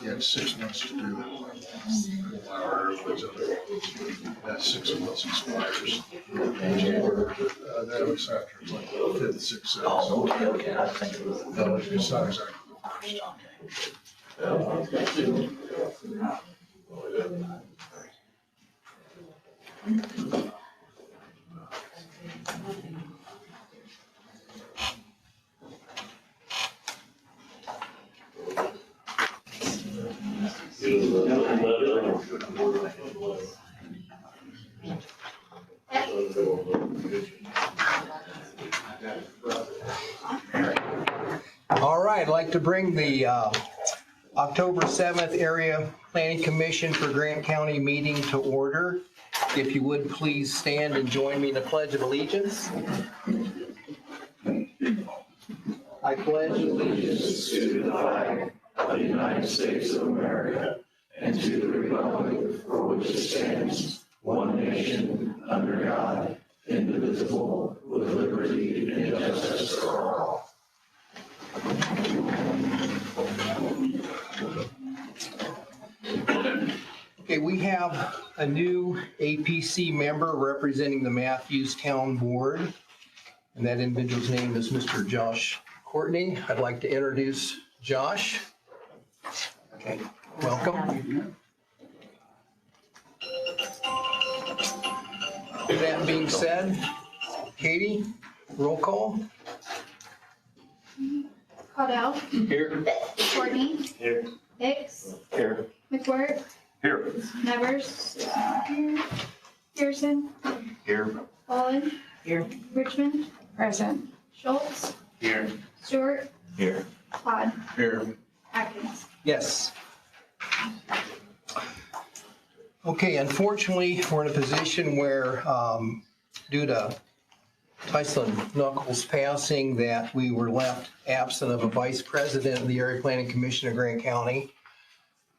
You had 6 months to do it. That 6 months expires. That was after like 5th, 6th, 7th. Oh, okay, I think it was. No, it's not exactly the first. All right, I'd like to bring the October 7th Area Planning Commission for Grant County meeting to order. If you would please stand and join me in the Pledge of Allegiance. I pledge allegiance to the flag of the United States of America and to the republic for which it stands, one nation, under God, indivisible, with liberty and justice for all. Okay, we have a new APC member representing the Matthews Town Board, and that individual's name is Mr. Josh Courtney. I'd like to introduce Josh. Okay, welcome. With that being said, Katie, roll call. Caudell. Here. Courtney. Here. Hicks. Here. McWhirter. Here. Nevers. Here. Pearson. Here. Wallen. Here. Richmond. Present. Schultz. Here. Stewart. Here. Todd. Here. Atkins. Yes. Okay, unfortunately, we're in a position where, due to Tyson Knuckles' passing, that we were left absent of a vice president of the Area Planning Commission of Grant County.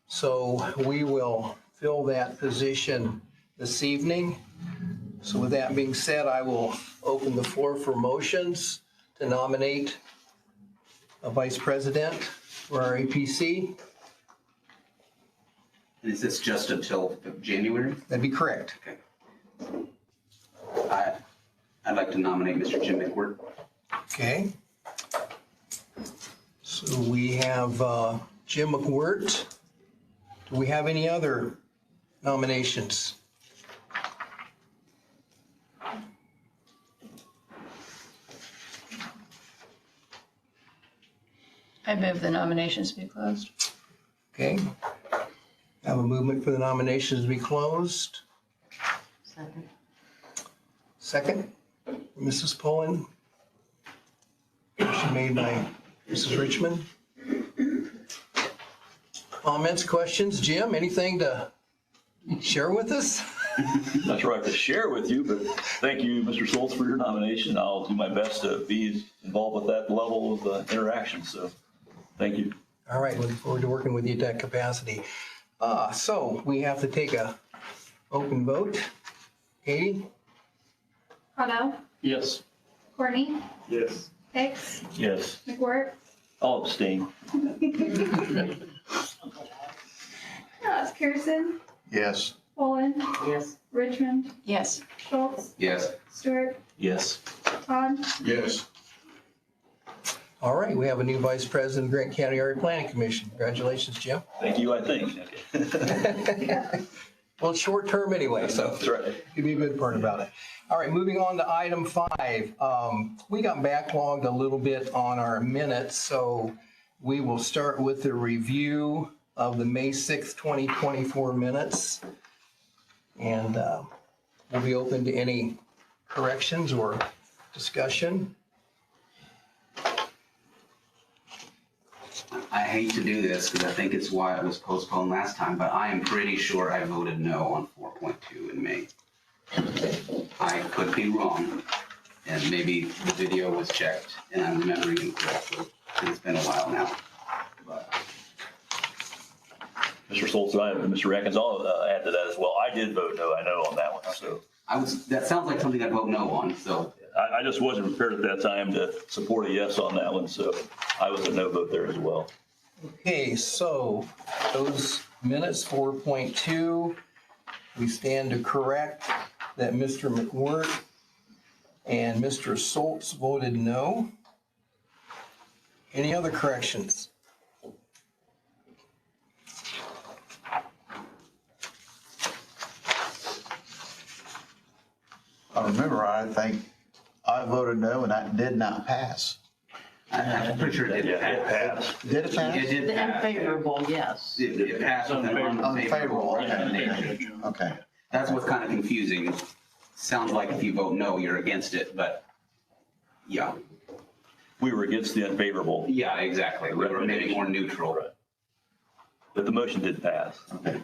So we will fill that position this evening. So with that being said, I will open the floor for motions to nominate a vice president for our APC. And is this just until January? That'd be correct. I'd like to nominate Mr. Jim McWhirter. Okay. So we have Jim McWhirter. Do we have any other nominations? I move the nominations be closed. Okay. Have a movement for the nominations to be closed. Second. Second, Mrs. Pullen. Motion made by Mrs. Richmond. Comments, questions? Jim, anything to share with us? Not sure I have to share with you, but thank you, Mr. Schultz, for your nomination. I'll do my best to be involved with that level of interaction, so thank you. All right, looking forward to working with you at that capacity. So we have to take a open vote. Katie? Caudell. Yes. Courtney. Yes. Hicks. Yes. McWhirter. I'll abstain. Pearson. Yes. Wallen. Yes. Richmond. Yes. Schultz. Yes. Stewart. Yes. Todd. Yes. All right, we have a new vice president of Grant County Area Planning Commission. Congratulations, Jim. Thank you, I think. Okay. Well, it's short term anyway, so That's right. could be a good part about it. All right, moving on to item 5. We got backlogged a little bit on our minutes, so we will start with the review of the May 6th, 2024 minutes. And we'll be open to any corrections or discussion. I hate to do this because I think it's why it was postponed last time, but I am pretty sure I voted no on 4.2 in May. I could be wrong, and maybe the video was checked and I'm remembering incorrectly. It's been a while now. But Mr. Schultz and Mr. Atkins, I'll add to that as well. I did vote no, I know on that one. So that sounds like something I'd vote no on, so. I just wasn't prepared at that time to support a yes on that one, so I was a no vote there as well. Okay, so those minutes, 4.2, we stand to correct that Mr. McWhort and Mr. Soltz voted no. Any other corrections? I remember, I think I voted no and that did not pass. I'm pretty sure it did pass. Passed. Did it pass? It did The pass. unfavorable, yes. It passed with an unfavorable Unfavorable, recommendation. Okay. That's what's kind of confusing. Sounds like if you vote no, you're against it, but yeah. We were against the unfavorable, Yeah, exactly. We were maybe more neutral. Right. but the motion did pass. Okay.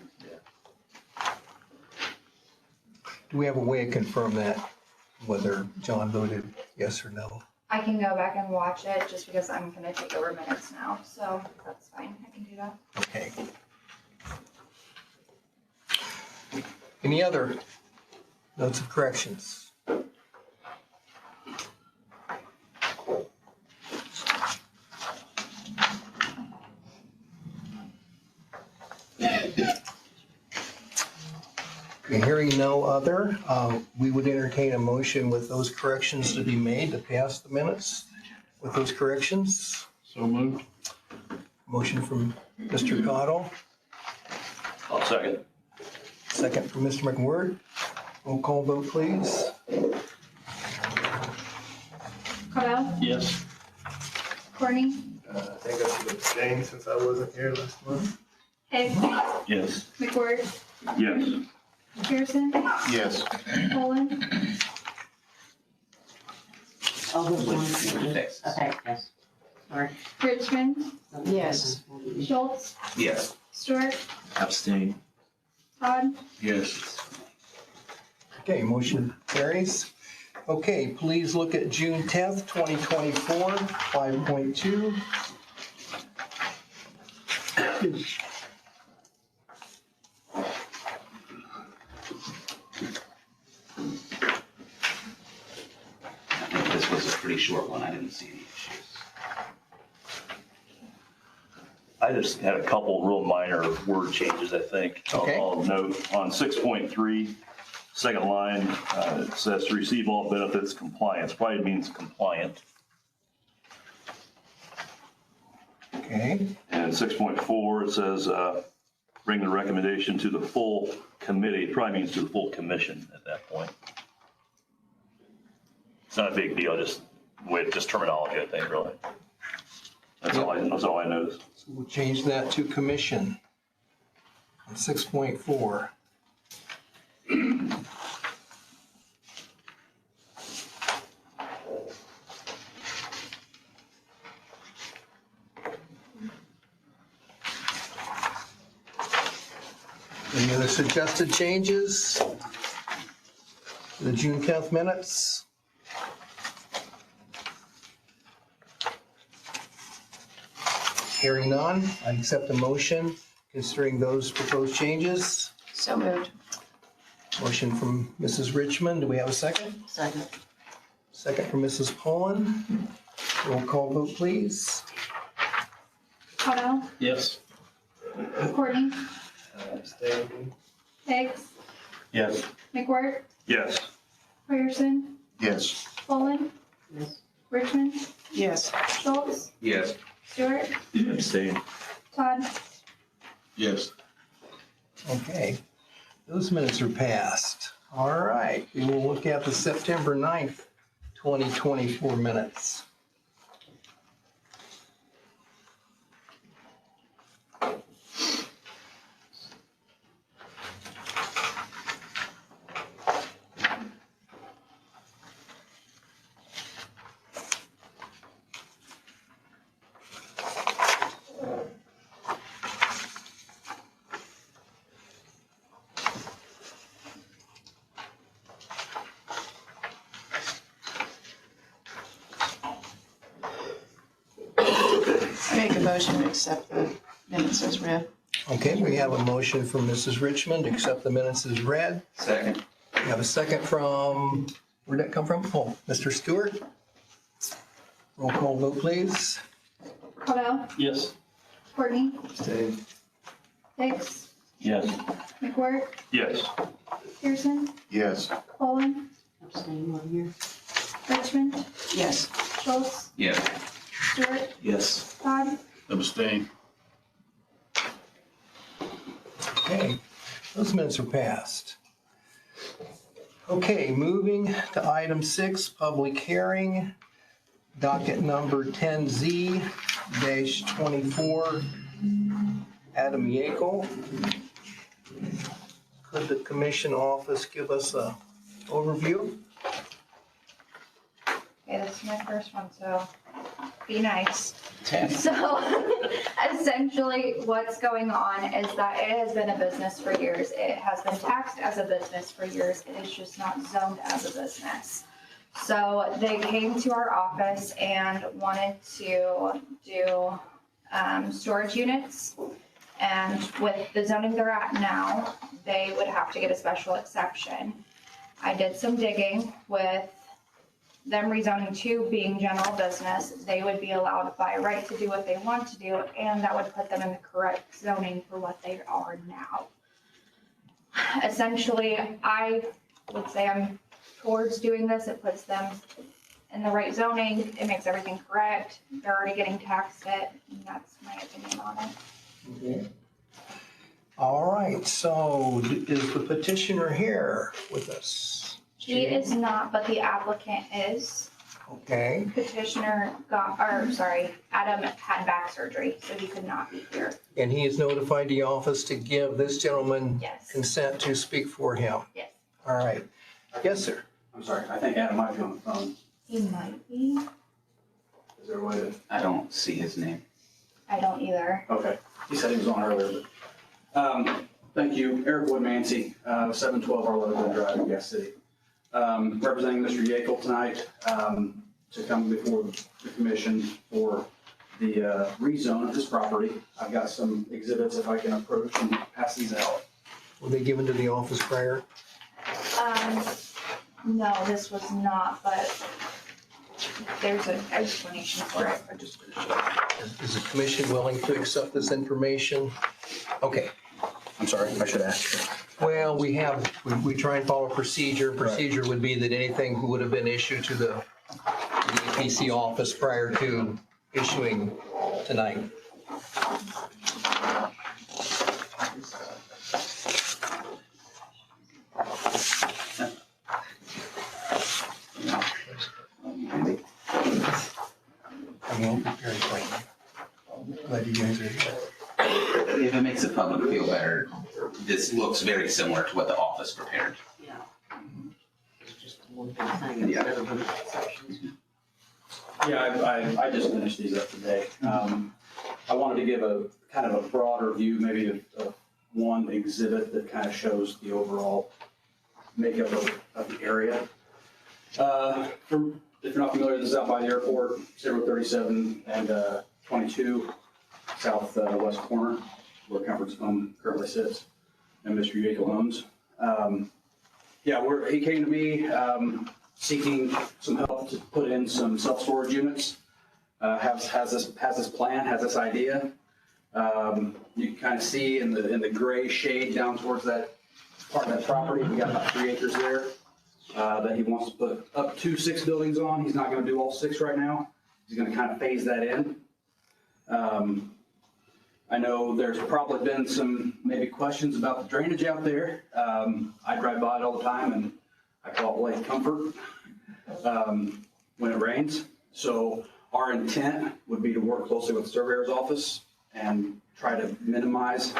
Do we have a way to confirm that, whether John voted yes or no? I can go back and watch it just because I'm gonna take over minutes now, so that's fine. I can do that. Okay. Any other notes of corrections? Okay, hearing no other, we would entertain a motion with those corrections to be made to pass the minutes with those corrections. So moved. Motion from Mr. Cottle, I'll second. second from Mr. McWhort. Roll call vote, please. Cordell, Yes. Courtney, I think I should abstain since I wasn't here last month. Higgs, Yes. McWhort, Yes. Pearson, Yes. Poland, All those ones. Six. Okay, yes. Sorry. Richmond, Yes. Schultz, Yes. Stewart, Abstain. Todd, Yes. Okay, motion carries. Okay, please look at June 10th, 2024, 5.2. I think this was a pretty short one. I didn't see any issues. I just had a couple real minor word changes, I think. Okay. I'll note on 6.3, second line, it says to receive all benefits compliance, probably means compliant. Okay, And 6.4, it says bring the recommendation to the full committee, probably means to the full commission at that point. It's not a big deal, just terminology, I think, really. That's all I noticed. so we'll change that to commission on 6.4. Any other suggested changes to the June 10th minutes? Hearing none, I accept the motion considering those proposed changes. So moved. Motion from Mrs. Richmond, do we have a second? Second. Second from Mrs. Pullen. Roll call vote, please. Cordell, Yes. Courtney, Abstain. Higgs, Yes. McWhort, Yes. Pearson, Yes. Poland, Yes. Richmond, Yes. Schultz, Yes. Stewart, Abstain. Todd, Yes. Okay, those minutes are passed. All right, we will look at the September 9th, 2024 minutes. I make a motion to accept the minutes as read. Okay, we have a motion from Mrs. Richmond to accept the minutes as read. Second. We have a second from, where'd that come from? Oh, Mr. Stewart. Roll call vote, please. Cordell, Yes. Courtney, Stay. Hicks, Yes. McWhorter, Yes. Pearson, Yes. Poland, Abstain 1 year. Richmond, Yes. Schultz, Yes. Stewart, Yes. Todd. Abstain. Okay, those minutes are passed. Okay, moving to item 6, public hearing, docket number 10Z-24, Adam Yekel. Could the commission office give us a overview? Okay, this is my first one, so be nice. So essentially what's going on is that it has been a business for years. It has been taxed as a business for years. It is just not zoned as a business. So they came to our office and wanted to do storage units. And with the zoning they're at now, they would have to get a special exception. I did some digging with them rezoning to being general business. They would be allowed by right to do what they want to do, and that would put them in the correct zoning for what they are now. Essentially, I would say I'm towards doing this. It puts them in the right zoning. It makes everything correct. They're already getting taxed it, and that's my opinion on it. Okay. All right, so is the petitioner here with us? He is not, but the applicant is. Okay, Petitioner Adam had back surgery, so he could not be here. and he has notified the office to give this gentleman Yes. consent to speak for him. Yes. All right. Yes, sir. I'm sorry, I think Adam might be on the phone. He might be. Is there a way to? I don't see his name. I don't either. Okay, he said he was on earlier, but, thank you, Eric Woodmansey, 712 Arlington Glen Drive in Gas City. Representing Mr. Yekel tonight, to come before the commission for the rezone of this property. I've got some exhibits if I can approach and pass these out. Were they given to the office prior? No, this was not, but there's an explanation for it. I just finished it. Is the commission willing to accept this information? Okay. I'm sorry, I should ask. Well, we try and follow procedure. Procedure would be that anything would have been issued to the APC office prior to issuing tonight. I'm well prepared for you. Glad you guys are here. If it makes the public feel better, this looks very similar to what the office prepared. Yeah, I just finished these up today. I wanted to give a kind of a broader view, maybe of one exhibit that kind of shows the overall makeup of the area. If you're not familiar, this is out by the airport, 037 and 22 southwest corner, where Comfort's home currently sits, and Mr. Yekel owns. He came to me seeking some help to put in some self-storage units. Has this plan, has this idea. You can kind of see in the gray shade down towards that part of that property, we got about 3 acres there that he wants to put up to 6 buildings on. He's not going to do all 6 right now. He's going to kind of phase that in. I know there's probably been some maybe questions about the drainage out there. I drive by it all the time, and I call it Lake Comfort when it rains. So our intent would be to work closely with the surveyor's office and try to minimize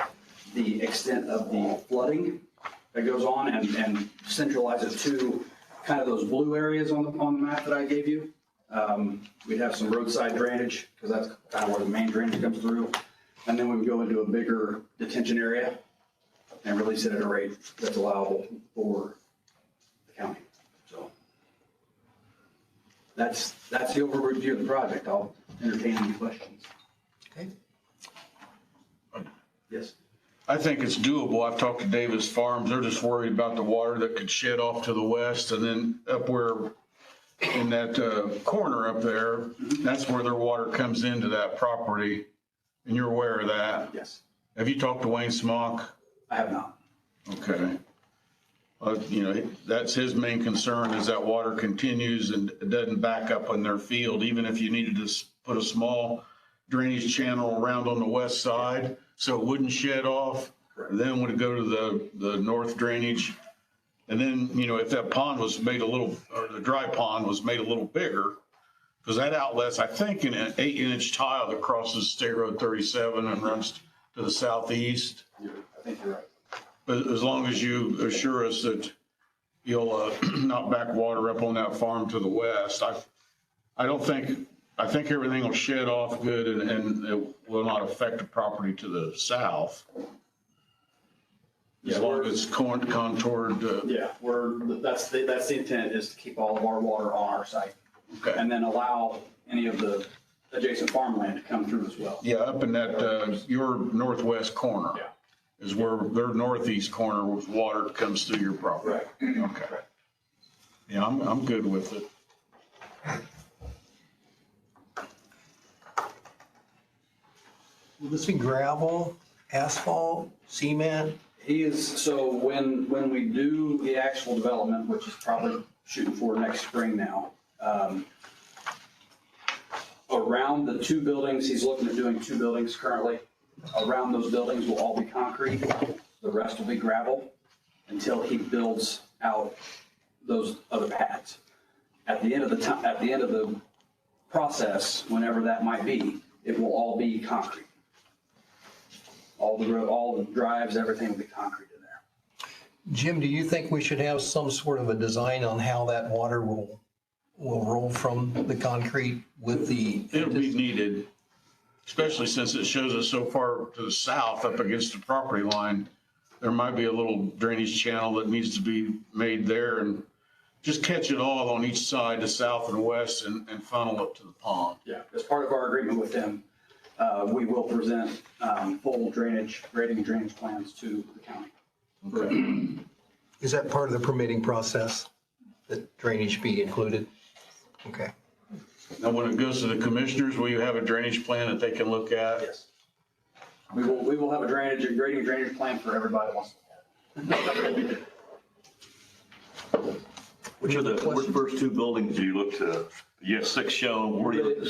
the extent of the flooding that goes on and centralize it to kind of those blue areas on the map that I gave you. We'd have some roadside drainage because that's kind of where the main drainage comes through. And then we would go into a bigger detention area and release it at a rate that's allowable for the county. So that's the overview of the project. I'll entertain any questions. Okay. Yes. I think it's doable. I've talked to Davis Farms. They're just worried about the water that could shed off to the west, and then up where in that corner up there, that's where their water comes into that property. And you're aware of that? Yes, Have you talked to Wayne Smock? I have not. Okay. You know, that's his main concern is that water continues and it doesn't back up on their field, even if you needed to put a small drainage channel around on the west side so it wouldn't shed off. Then would go to the north drainage. And then, you know, if that pond was made a little, or the dry pond was made a little bigger, because that outlet's, I think, an 8-inch tile that crosses State Road 37 and runs to the southeast. I think you're right. But as long as you assure us that you'll not back water up on that farm to the west, I think everything will shed off good and it will not affect the property to the south. As long as it's contoured. Yeah, that's the intent, is to keep all of our water on our site. Okay. And then allow any of the adjacent farmland to come through as well. Yeah, up in that, your northwest corner. Yeah. Is where their northeast corner with water comes through your property. Right. Okay. Yeah, I'm good with it. Will this be gravel, asphalt, cement? So when we do the actual development, which is probably shooting for next spring now, around the two buildings, he's looking at doing two buildings currently. Around those buildings will all be concrete. The rest will be gravel until he builds out those other pads. At the end of the process, whenever that might be, it will all be concrete. All the drives, everything will be concrete in there. Jim, do you think we should have some sort of a design on how that water will roll from the concrete with the? It'll be needed, especially since it shows us so far to the south up against the property line. There might be a little drainage channel that needs to be made there and just catch it all on each side, the south and west, and funnel it to the pond. Yeah, as part of our agreement with them, we will present full grading and drainage plans to the county. Okay. Is that part of the permitting process, that drainage be included? Okay. Now, when it goes to the commissioners, will you have a drainage plan that they can look at? Yes. We will have a grading and drainage plan for everybody that wants to look at it. Which are the first two buildings you look to? You have 6 shown. Where do you look to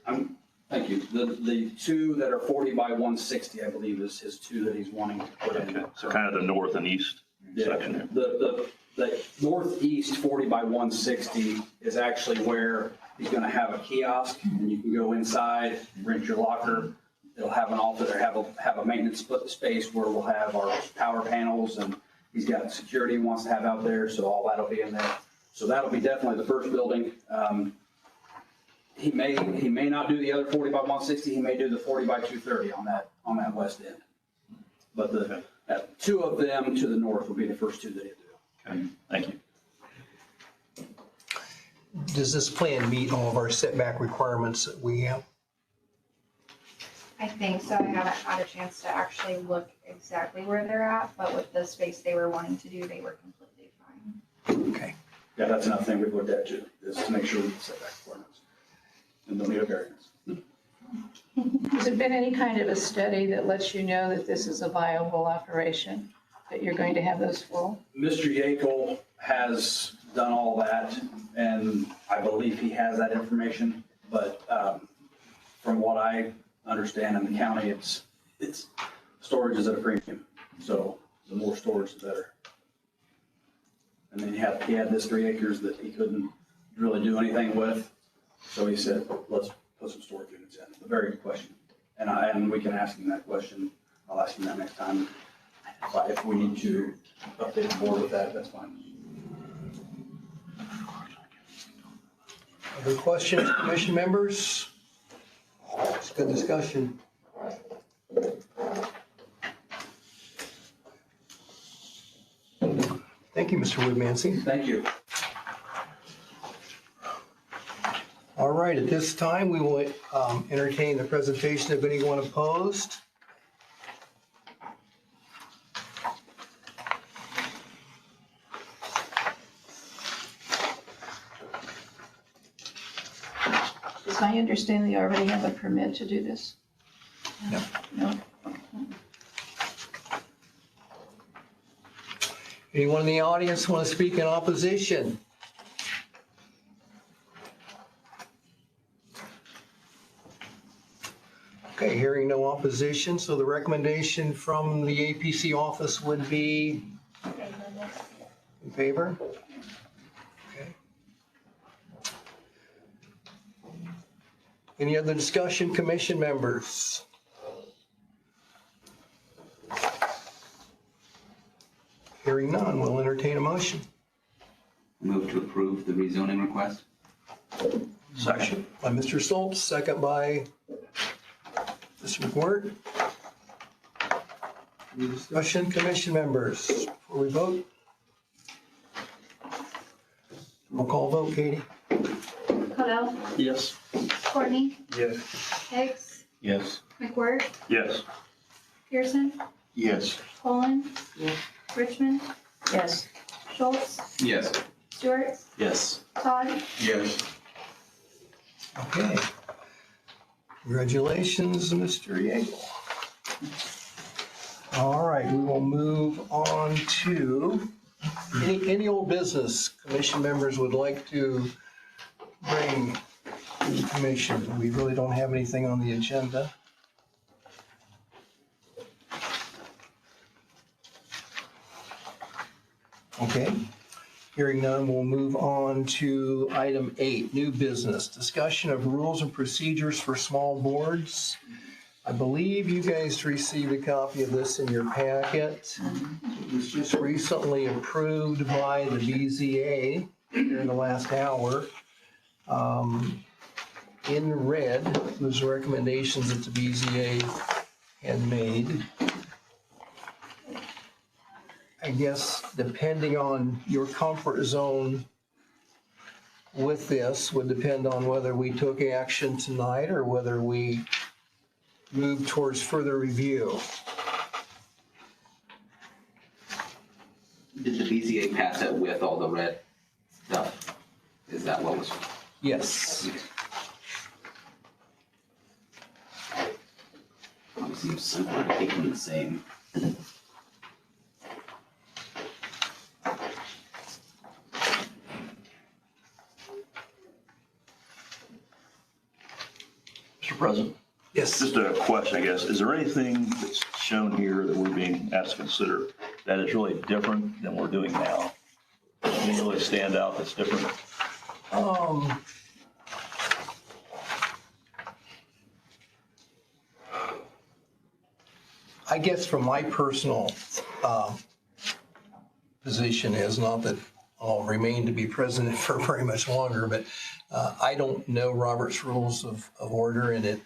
start? Thank you. The two that are 40 by 160, I believe, is his two that he's wanting to put in. Okay, so kind of the north and east section there. The northeast 40 by 160 is actually where he's going to have a kiosk, and you can go inside, rent your locker. It'll have an office, or have a maintenance space where we'll have our power panels, and he's got security he wants to have out there, so all that'll be in there. So that'll be definitely the first building. He may not do the other 40 by 160. He may do the 40 by 230 on that west end. But the two of them to the north will be the first two that he'll do. Okay, thank you. Does this plan meet all of our setback requirements that we have? I think so. I haven't had a chance to actually look exactly where they're at, but with the space they were wanting to do, they were completely fine. Okay. Yeah, that's another thing we've looked at too, is to make sure we set back requirements and don't need a variance. Has there been any kind of a study that lets you know that this is a viable operation, that you're going to have those full? Mr. Yakel has done all that, and I believe he has that information, but from what I understand in the county, it's storage is at a premium, so the more storage, the better. And then he had this 3 acres that he couldn't really do anything with, so he said, let's put some storage units in. A very good question, and we can ask him that question. I'll ask him that next time. If we need to update the board with that, that's fine. Other questions, commission members? It's a good discussion. Thank you, Mr. Woodmansey. Thank you. All right, at this time, we will entertain the presentation of anyone opposed. As I understand, they already have a permit to do this. Anyone in the audience want to speak in opposition? Okay, hearing no opposition, so the recommendation from the APC office would be in favor? Okay. Any other discussion, commission members? Hearing none, we'll entertain a motion. Move to approve the rezoning request. Second. By Mr. Stoltz, second by Mr. McWhirter. Any discussion, commission members, before we vote? Roll call vote, Katie? Cordell? Yes. Courtney? Yes. Higgs? Yes. McWhirter? Yes. Pearson? Yes. Poland? Richmond? Yes. Schultz? Yes. Stewart? Yes. Todd? Yes. Okay. Congratulations, Mr. Yeagle. All right, we will move on to any old business commission members would like to bring to the commission. We really don't have anything on the agenda. Okay. Hearing none, we'll move on to item 8, new business, discussion of rules and procedures for small boards. I believe you guys received a copy of this in your packet. It was just recently approved by the BZA in the last hour. In red, those recommendations that the BZA had made. I guess depending on your comfort zone with this would depend on whether we took action tonight or whether we move towards further review. Did the BZA pass it with all the red stuff? Is that what was? Yes. It seems simpler to keep them the same. Mr. President, Yes. just a question, I guess. Is there anything that's shown here that we're being asked to consider that is really different than we're doing now? Anything really stand out that's different? I guess from my personal position is not that I'll remain to be president for very much longer, but I don't know Robert's Rules of Order, and it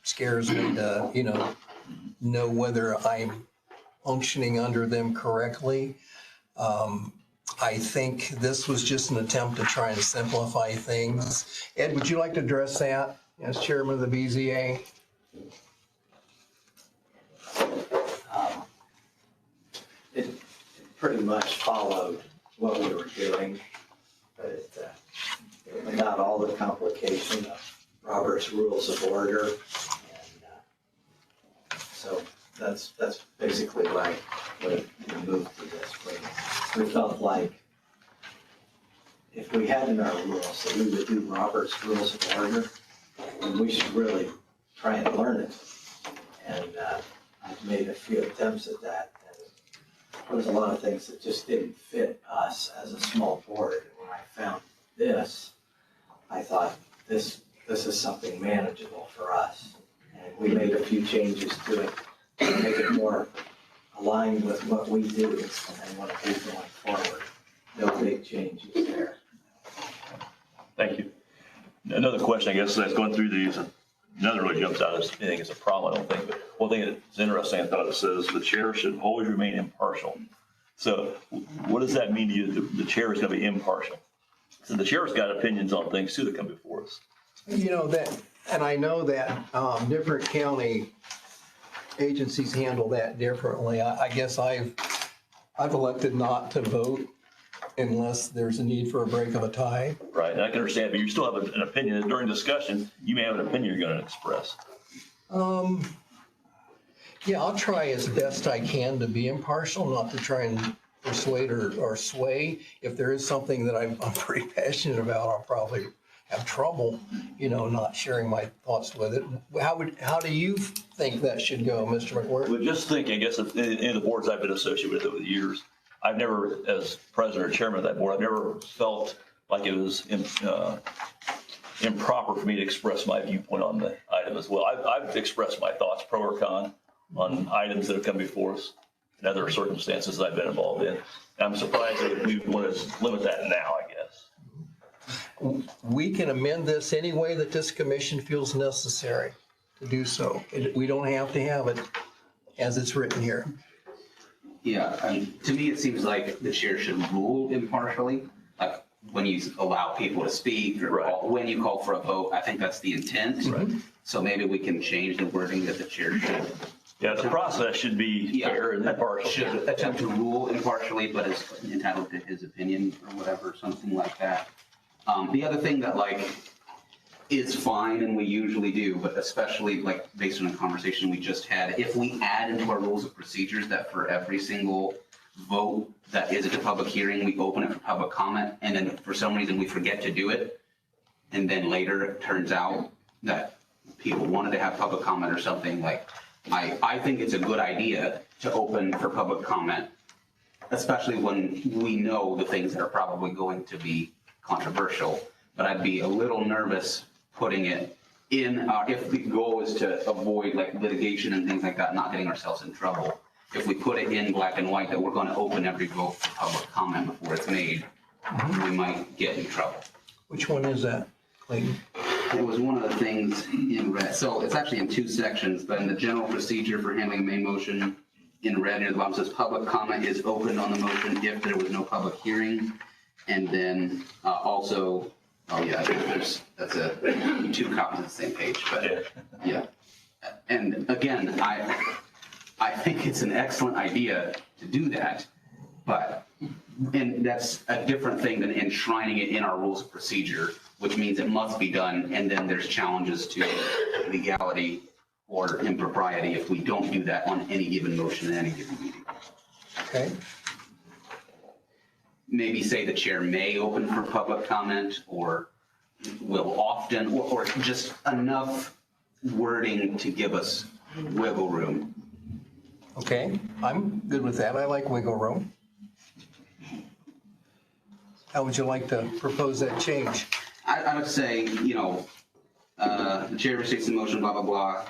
scares me to, know whether I'm functioning under them correctly. I think this was just an attempt to try and simplify things. Ed, would you like to address that as chairman of the BZA? It pretty much followed what we were doing, but without all the complication of Robert's Rules of Order. And so that's basically why we moved to this. We felt like if we had in our rules that we would do Robert's Rules of Order, then we should really try and learn it. And I've made a few attempts at that. There was a lot of things that just didn't fit us as a small board. And when I found this, I thought this is something manageable for us. And we made a few changes to it to make it more aligned with what we do and want to do going forward. No big changes there. Thank you. Another question, I guess, as going through these, none really jumps out as anything as a problem, I don't think. But one thing that's interesting, I thought it says the chair should always remain impartial. So what does that mean to you? The chair is going to be impartial. So the chair's got opinions on things too that come before us. And I know that different county agencies handle that differently. I guess I've elected not to vote unless there's a need for a break of a tie. Right, and I can understand, but you still have an opinion. During discussion, you may have an opinion you're going to express. Yeah, I'll try as best I can to be impartial, not to try and persuade or sway. If there is something that I'm pretty passionate about, I'll probably have trouble, not sharing my thoughts with it. How do you think that should go, Mr. McWhirter? But just thinking, I guess, in the boards I've been associated with over the years, I've never, as president or chairman of that board, I've never felt like it was improper for me to express my viewpoint on the item as well. I've expressed my thoughts, pro or con, on items that have come before us and other circumstances that I've been involved in. And I'm surprised that we want to limit that now, I guess. We can amend this any way that this commission feels necessary to do so. We don't have to have it as it's written here. Yeah, to me, it seems like the chair should rule impartially, like when you allow people to speak or when you call for a vote. I think that's the intent. Right. So maybe we can change the wording that the chair should. Yeah, the process should be fair and impartial. Should attempt to rule impartially, but is entitled to his opinion or whatever, something like that. The other thing that is fine and we usually do, but especially based on a conversation we just had, if we add into our rules of procedures that for every single vote that is at a public hearing, we open it for public comment, and then for some reason we forget to do it, and then later it turns out that people wanted to have public comment or something, I think it's a good idea to open for public comment, especially when we know the things that are probably going to be controversial. But I'd be a little nervous putting it in, if the goal is to avoid litigation and things like that, not getting ourselves in trouble. If we put it in black and white that we're going to open every vote for public comment before it's made, we might get in trouble. Which one is that, Clayton? It was one of the things in red. So it's actually in two sections, but in the general procedure for handling a main motion, in red near the bottom says public comment is opened on the motion if there was no public hearing. And then also, oh yeah, that's two copies of the same page, but yeah. And again, I think it's an excellent idea to do that, and that's a different thing than enshrining it in our rules of procedure, which means it must be done, and then there's challenges to legality or impropriety if we don't do that on any given motion in any given meeting. Okay. Maybe say the chair may open for public comment, or will often, or just enough wording to give us wiggle room. Okay, I'm good with that. I like wiggle room. How would you like to propose that change? I would say, the chair restates the motion, blah, blah, blah,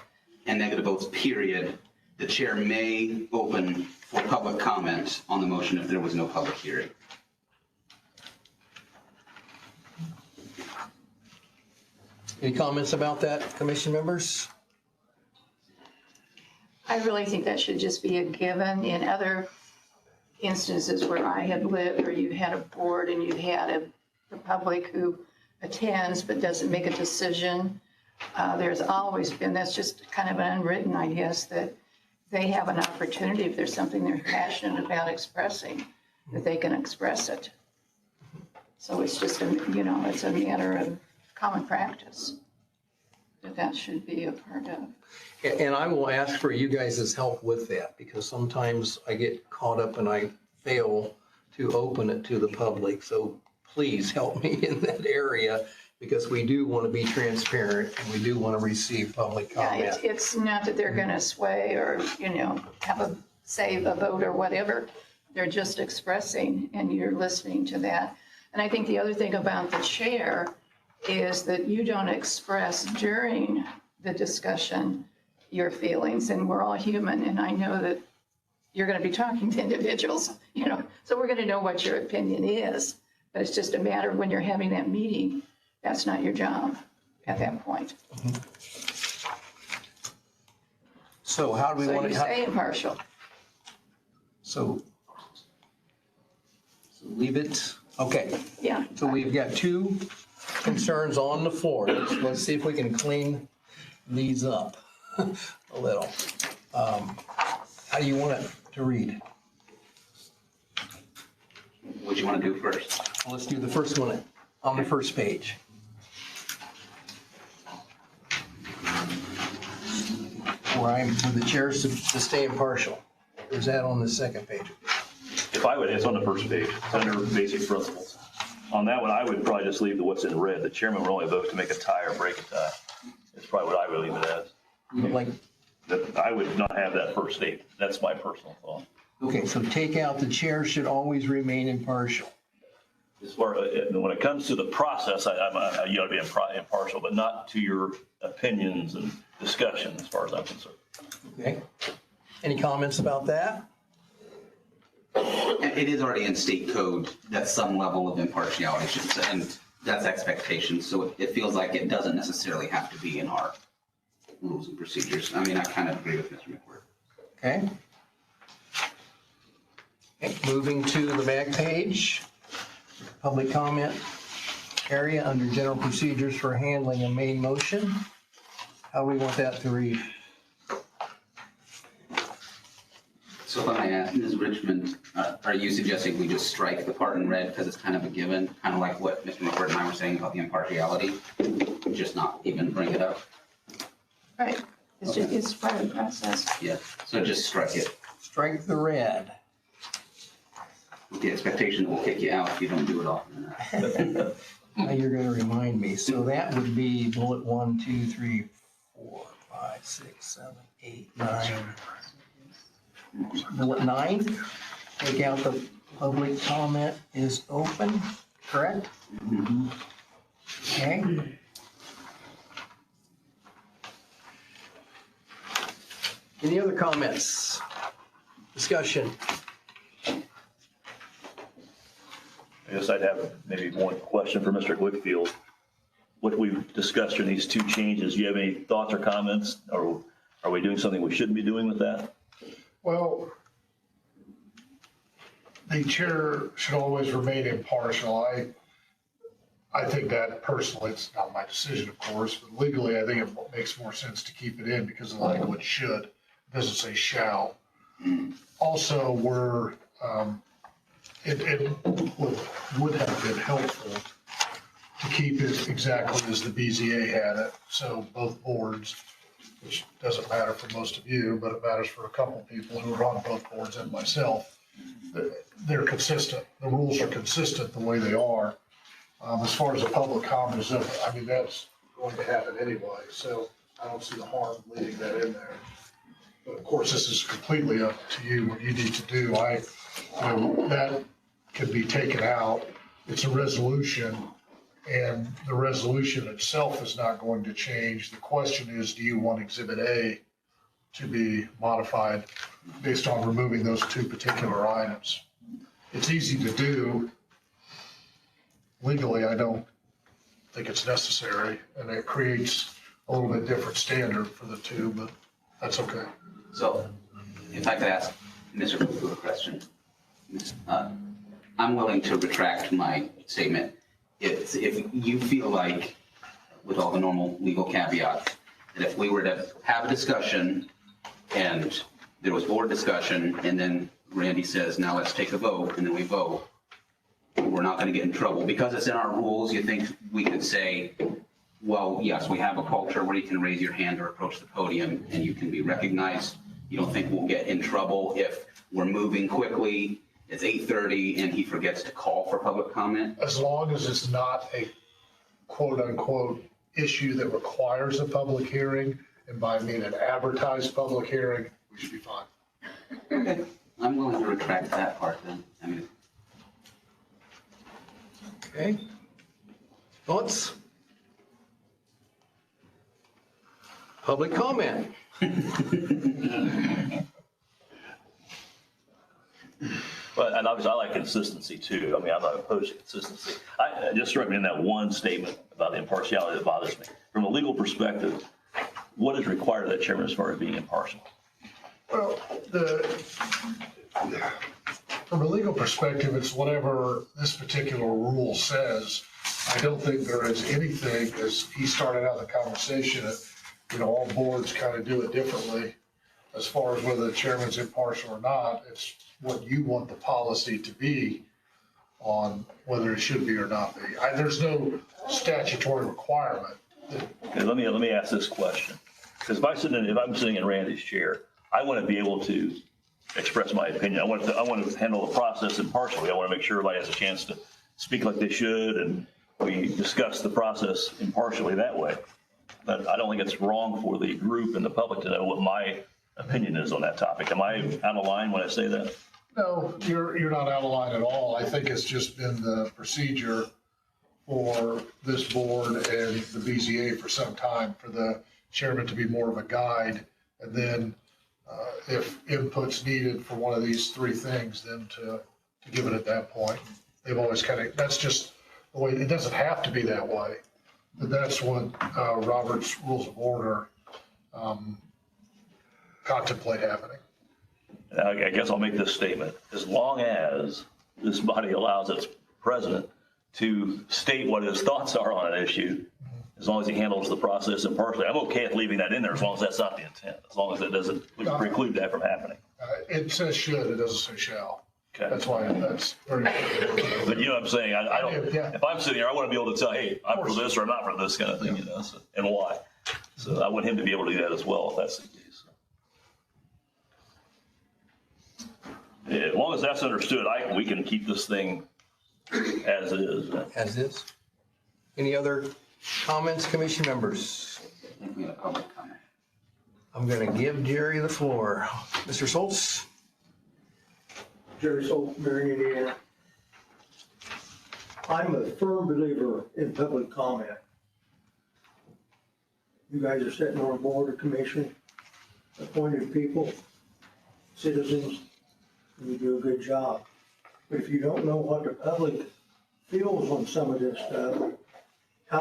and negative votes, period. The chair may open for public comment on the motion if there was no public hearing. Any comments about that, commission members? I really think that should just be a given. In other instances where I have lived, or you've had a board and you've had the public who attends but doesn't make a decision, there's always been, that's just kind of an unwritten, I guess, that they have an opportunity, if there's something they're passionate about expressing, that they can express it. So it's just, it's a matter of common practice that should be a part of. And I will ask for you guys' help with that, because sometimes I get caught up and I fail to open it to the public. So please help me in that area, because we do want to be transparent and we do want to receive public comment. Yeah, it's not that they're going to sway or, have a vote or whatever. They're just expressing, and you're listening to that. And I think the other thing about the chair is that you don't express during the discussion your feelings, and we're all human, and I know that you're going to be talking to individuals, so we're going to know what your opinion is, but it's just a matter of when you're having that meeting, that's not your job at that point. Mm-hmm. So how do we want to... So you stay impartial. So leave it, okay. Yeah. So we've got two concerns on the floor. Let's see if we can clean these up a little. How do you want it to read? What do you want to do first? Well, let's do the first one on the first page. where the chair is to stay impartial? Or is that on the second page? If I would, it's on the first page, it's under basic principles. On that one, I would probably just leave the what's in red. The chairman would only vote to make a tie or break a tie. It's probably what I would leave it as. Like, That I would not have that first statement. That's my personal thought. okay, so take out the chair should always remain impartial. As far, when it comes to the process, you ought to be impartial, but not to your opinions and discussion, as far as I'm concerned. Okay? Any comments about that? It is already in state code that some level of impartiality should, and that's expectation. So it feels like it doesn't necessarily have to be in our rules and procedures. I mean, I kind of agree with Mr. McWhirter. Okay. Okay, moving to the back page, public comment area under general procedures for handling a main motion. How do we want that to read? So if I may ask, Ms. Richmond, are you suggesting we just strike the part in red because it's kind of a given, kind of like what Mr. McWhirter and I were saying about the impartiality, just not even bring it up? Right, it's part of the process. Yeah, so just strike it. Strike the red. With the expectation that we'll kick you out if you don't do it often enough. Now you're gonna remind me. So that would be bullet 1, 2, 3, 4, 5, 6, 7, 8, 9. Bullet 9, take out the public comment is open, correct? Okay. Any other comments? Discussion? I guess I'd have maybe one question for Mr. Whitfield. What we've discussed in these two changes, do you have any thoughts or comments? Or are we doing something we shouldn't be doing with that? Well, the chair should always remain impartial. I think that personally, it's not my decision, of course, but legally, I think it makes more sense to keep it in because the language should, it doesn't say shall. Also, it would have been helpful to keep it exactly as the BZA had it. So both boards, which doesn't matter for most of you, but it matters for a couple of people who are on both boards and myself, they're consistent. The rules are consistent the way they are. As far as the public comment is, I mean, that's going to happen anyway, so I don't see the harm leaving that in there. But of course, this is completely up to you, what you need to do. That can be taken out. It's a resolution, and the resolution itself is not going to change. The question is, do you want Exhibit A to be modified based on removing those two particular items? It's easy to do. Legally, I don't think it's necessary, and it creates a little bit different standard for the two, but that's okay. So if I could ask Mr. Whitfield a question. I'm willing to retract my statement. If you feel like, with all the normal legal caveats, that if we were to have a discussion and there was board discussion and then Randy says, now let's take a vote, and then we vote, we're not going to get in trouble. Because it's in our rules, you think we could say, well, yes, we have a culture where you can raise your hand or approach the podium and you can be recognized. You don't think we'll get in trouble if we're moving quickly, it's 8:30 and he forgets to call for public comment? As long as it's not a quote-unquote issue that requires a public hearing, and by I mean an advertised public hearing, we should be fine. Okay. I'm willing to retract that part then. I mean, Okay. Thoughts? Public comment? But, and obviously I like consistency too. I mean, I'm not opposed to consistency. I just struck me in that one statement about the impartiality that bothers me. From a legal perspective, what is required of that chairman as far as being impartial? Well, from a legal perspective, it's whatever this particular rule says. I don't think there is anything, as he started out the conversation, all boards kind of do it differently. As far as whether the chairman's impartial or not, it's what you want the policy to be on whether it should be or not be. There's no statutory requirement. Okay, let me ask this question. Because if I'm sitting in Randy's chair, I want to be able to express my opinion. I want to handle the process impartially. I want to make sure everybody has a chance to speak like they should, and we discuss the process impartially that way. But I don't think it's wrong for the group and the public to know what my opinion is on that topic. Am I out of line when I say that? No, you're not out of line at all. I think it's just been the procedure for this board and the BZA for some time, for the chairman to be more of a guide, and then if input's needed for one of these three things, then to give it at that point. They've always kind of, that's just the way, it doesn't have to be that way, but that's what Robert's Rules of Order contemplate happening. I guess I'll make this statement. As long as this body allows its president to state what his thoughts are on an issue, as long as he handles the process impartially, I'm okay with leaving that in there as long as that's not the intent, as long as it doesn't preclude that from happening. It says should, it doesn't say shall. Okay. That's why that's very. But you know what I'm saying? I don't, Yeah. if I'm sitting here, I want to be able to tell, hey, I'm for this or I'm not for this kind of thing, you know, so, and why. So I want him to be able to do that as well, if that's the case. Yeah, as long as that's understood, we can keep this thing as is. As is. Any other comments, commission members? I think we had a public comment. I'm going to give Jerry the floor. Mr. Schultz? Jerry Solt, Marion, Indiana. I'm a firm believer in public comment. You guys are sitting on a board or commission, appointed people, citizens, and you do a good job. But if you don't know what the public feels on some of this stuff, how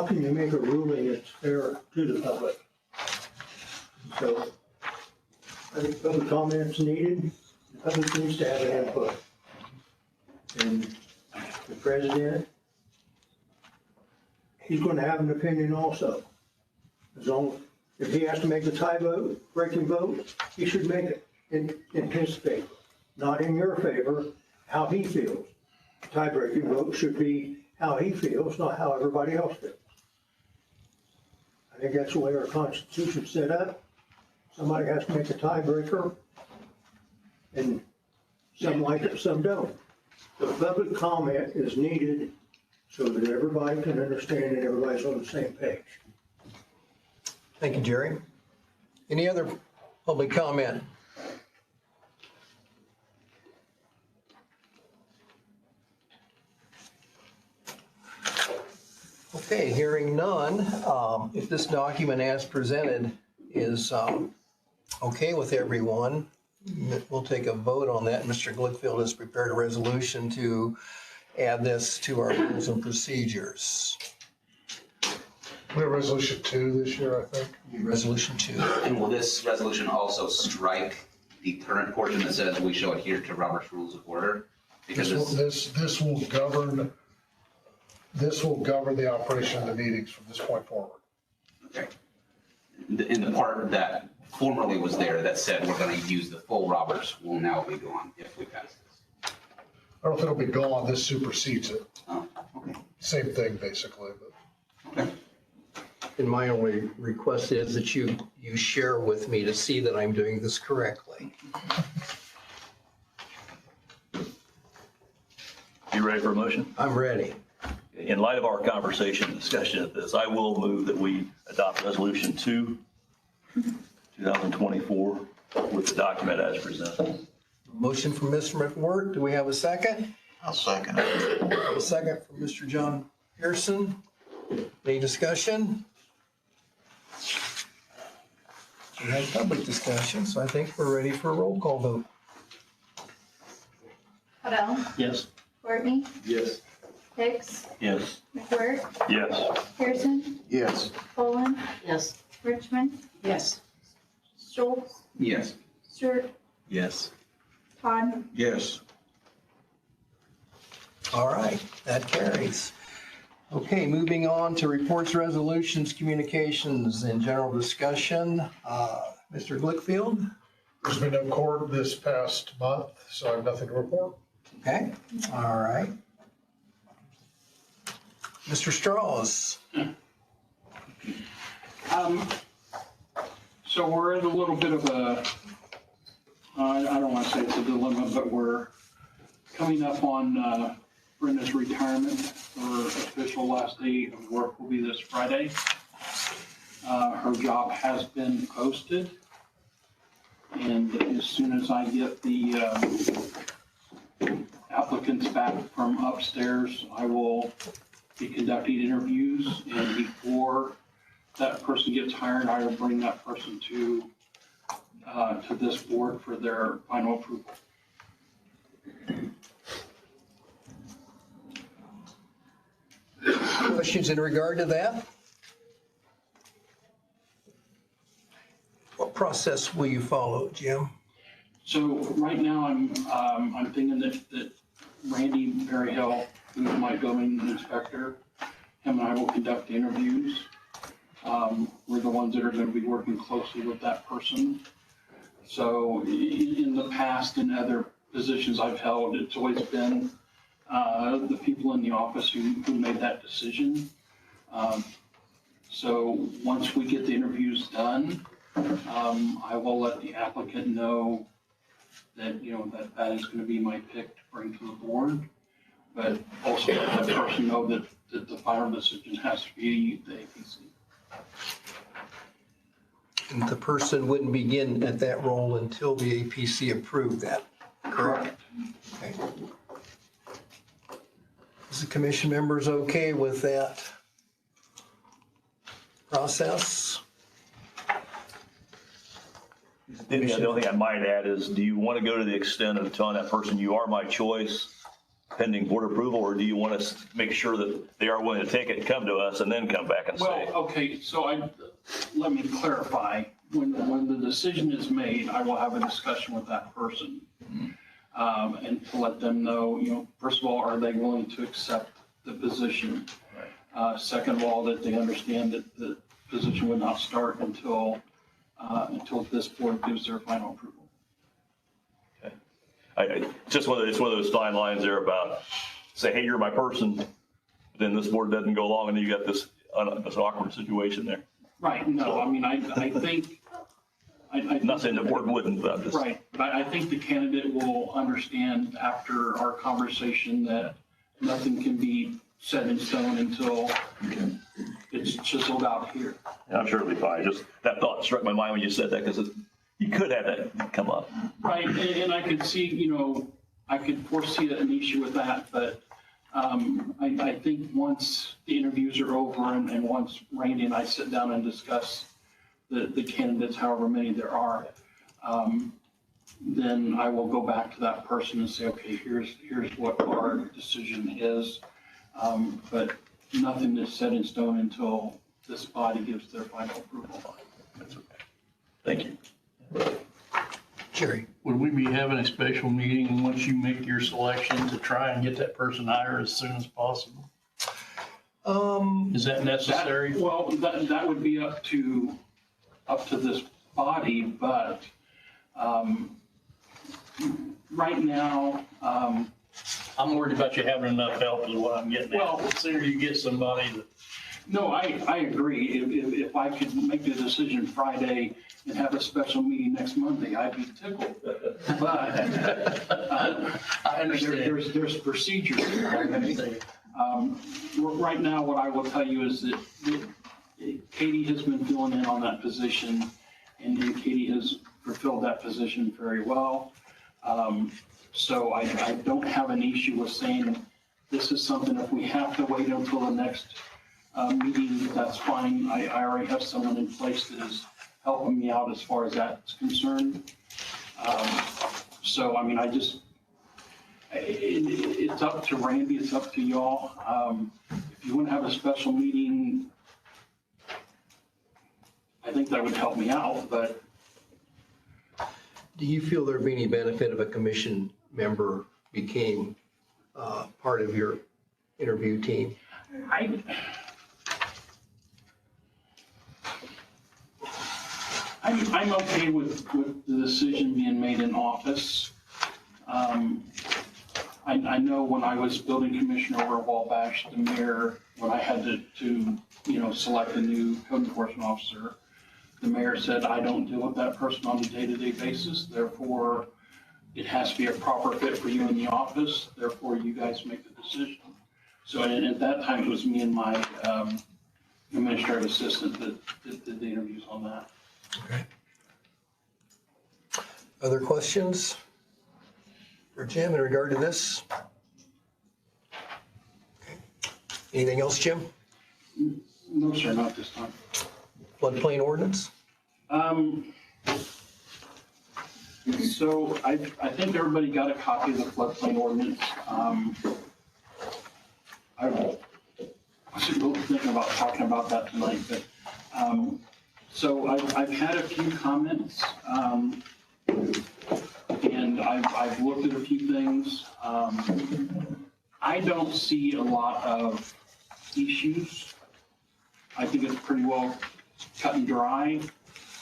can you make a ruling that's fair to the public? So I think public comment's needed. The public needs to have an input. And the president, he's going to have an opinion also. As long, if he has to make a tie vote, breaking vote, he should make it in his favor, not in your favor, how he feels. Tie-breaking vote should be how he feels, not how everybody else feels. I think that's the way our Constitution's set up. Somebody has to make a tiebreaker, and some like it, some don't. The public comment is needed so that everybody can understand and everybody's on the same page. Thank you, Jerry. Any other public comment? Okay, hearing none, if this document as presented is okay with everyone, we'll take a vote on that. Mr. Glickfield has prepared a resolution to add this to our rules and procedures. We have resolution 2 this year, I think. Resolution 2. And will this resolution also strike the current portion that says we shall adhere to Robert's Rules of Order? Because This will govern the operation of the meetings from this point forward. okay. In the part that formerly was there that said we're going to use the full Roberts will now be gone if we pass this. I don't know if it'll be gone, this supersedes it. Oh, okay. Same thing, basically, but. Okay. And my only request is that you share with me to see that I'm doing this correctly. You ready for a motion? I'm ready. In light of our conversation and discussion of this, I will move that we adopt Resolution 2, 2024, with the document as presented. Motion from Mr. McWhort. Do we have a second? I'll second it. A second from Mr. John Pearson. Any discussion? We had public discussion, so I think we're ready for a roll call vote. Huddell, Yes. Courtney, Yes. Hicks, Yes. McWhort, Yes. Pearson, Yes. Poland, Yes. Richmond, Yes. Schultz, Yes. Stewart, Yes. Todd. Yes. All right, that carries. Okay, moving on to reports, resolutions, communications, and general discussion. Mr. Glickfield? There's been no court this past month, so I have nothing to report. Okay, all right. Mr. Strauss? So we're in a little bit of a, I don't want to say it's a dilemma, but we're coming up on Brenda's retirement. Her official last day of work will be this Friday. Her job has been posted. And as soon as I get the applicants back from upstairs, I will be conducting interviews. And before that person gets hired, I will bring that person to this board for their final approval. Questions in regard to that? What process will you follow, Jim? So right now, I'm thinking that Randy Berryhill, who's my building inspector, him and I will conduct the interviews. We're the ones that are going to be working closely with that person. So in the past, in other positions I've held, it's always been the people in the office who made that decision. So once we get the interviews done, I will let the applicant know that, that is going to be my pick to bring to the board. But also let that person know that the final decision has to be the APC. And the person wouldn't begin at that role until the APC approved that, correct? Okay. Is the commission members okay with that process? The only thing I might add is, do you want to go to the extent of telling that person you are my choice pending board approval, or do you want to make sure that they are willing to take it and come to us and then come back and say? Well, okay, so let me clarify. When the decision is made, I will have a discussion with that person. And to let them know, first of all, are they willing to accept the position? Right. Second of all, that they understand that the position would not start until this board gives their final approval. Okay. It's just one of those fine lines there about, say, hey, you're my person, then this board doesn't go along and you got this awkward situation there. Right, no, I mean, I think. Not saying the board wouldn't, but I'm just. Right, but I think the candidate will understand after our conversation that nothing can be set in stone until it's chiseled out here. Yeah, I'm sure it'll be fine. Just that thought struck my mind when you said that, because you could have that come up. Right, and I could see, I could foresee an issue with that, but I think once the interviews are over and once Randy and I sit down and discuss the candidates, however many there are, then I will go back to that person and say, okay, here's what our decision is. But nothing is set in stone until this body gives their final approval. That's okay. Thank you. Jerry? Would we be having a special meeting once you make your selection to try and get that person hired as soon as possible? Is that necessary? That would be up to this body, but right now, I'm worried about you having enough help is what I'm getting at. Well, The sooner you get somebody that. No, I agree. If I could make the decision Friday and have a special meeting next Monday, I'd be tickled. But I understand. There's procedures. Right now, what I will tell you is that Katie has been filling in on that position, and Katie has fulfilled that position very well. So I don't have an issue with saying this is something, if we have to wait until the next meeting, that's fine. I already have someone in place that is helping me out as far as that's concerned. So, I mean, it's up to Randy, it's up to y'all. If you want to have a special meeting, I think that would help me out, but. Do you feel there'd be any benefit if a commission member became part of your interview team? I'm okay with the decision being made in office. I know when I was building commissioner over at Wabash, the mayor, when I had to select a new code enforcement officer, the mayor said, I don't deal with that person on a day-to-day basis, therefore it has to be a proper fit for you in the office, therefore you guys make the decision. So and at that time, it was me and my administrative assistant that did the interviews on that. Okay. Other questions for Jim in regard to this? Okay. Anything else, Jim? No, sir, not this time. Floodplain ordinance? So I think everybody got a copy of the floodplain ordinance. I was thinking about talking about that tonight, but, so I've had a few comments, and I've looked at a few things. I don't see a lot of issues. I think it's pretty well cut and dry.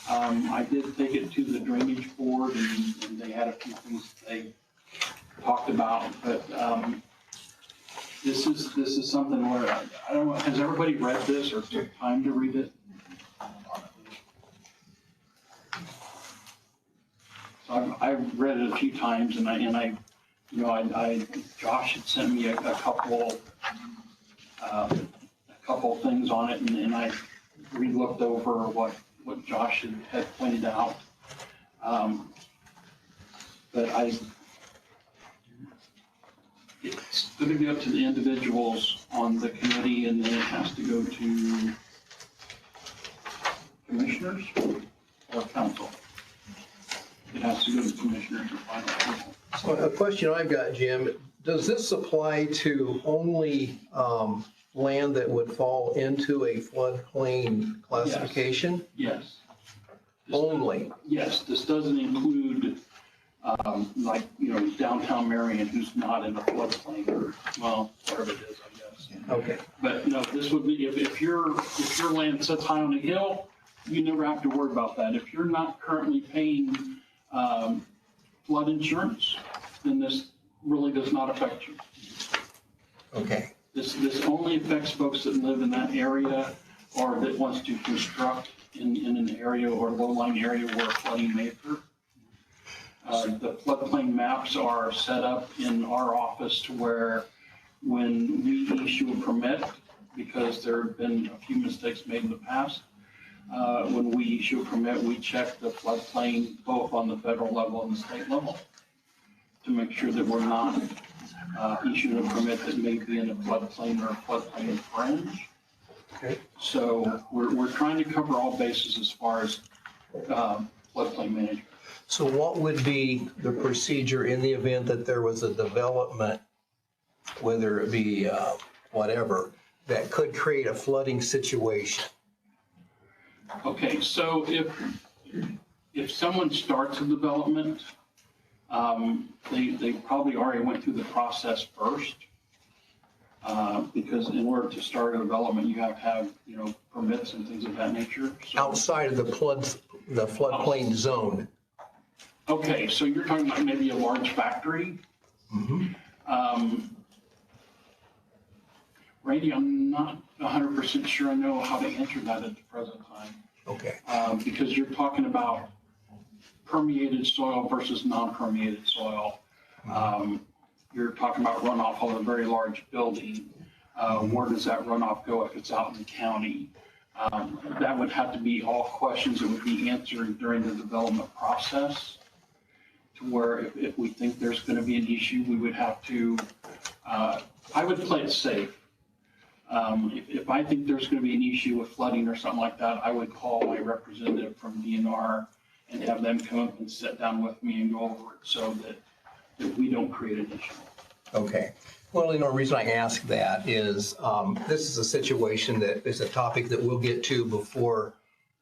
I did take it to the drainage board and they had a few things they talked about, but, this is something where, I don't know, has everybody read this or took time to read it? So I've read it a few times and I Josh had sent me a couple things on it and I re-looked over what Josh had pointed out. But it's going to be up to the individuals on the committee and then it has to go to commissioners or council. It has to go to commissioners for final approval. So a question I've got, Jim, does this apply to only land that would fall into a floodplain classification? Yes. Only? Yes, this doesn't include, like, downtown Marion, who's not in a floodplain or, well, whatever it is, I guess. Okay. But no, this would be, if your land sits high on a hill, you never have to worry about that. If you're not currently paying, flood insurance, then this really does not affect you. Okay. This only affects folks that live in that area or that wants to construct in an area or low-lying area where flooding may occur. The floodplain maps are set up in our office to where when we issue a permit, because there have been a few mistakes made in the past, when we issue a permit, we check the floodplain both on the federal level and the state level to make sure that we're not issuing a permit that may be in a floodplain or a floodplain fringe. Okay. So we're trying to cover all bases as far as floodplain management. So what would be the procedure in the event that there was a development, whether it be whatever, that could create a flooding situation? Okay, so if someone starts a development, they probably already went through the process first. Because in order to start a development, you have to have, permits and things of that nature. So, Outside of the floodplain zone? okay, so you're talking about maybe a large factory? Mm-hmm. Randy, I'm not 100% sure I know how to answer that at the present time. Okay. Because you're talking about permeated soil versus non-permeated soil. You're talking about runoff of a very large building. Where does that runoff go if it's out in the county? That would have to be all questions that would be answered during the development process, to where if we think there's going to be an issue, we would have to, I would play it safe. If I think there's going to be an issue with flooding or something like that, I would call my representative from DNR and have them come up and sit down with me and go over it so that we don't create an issue. Okay. Well, the reason I ask that is this is a situation that is a topic that we'll get to before,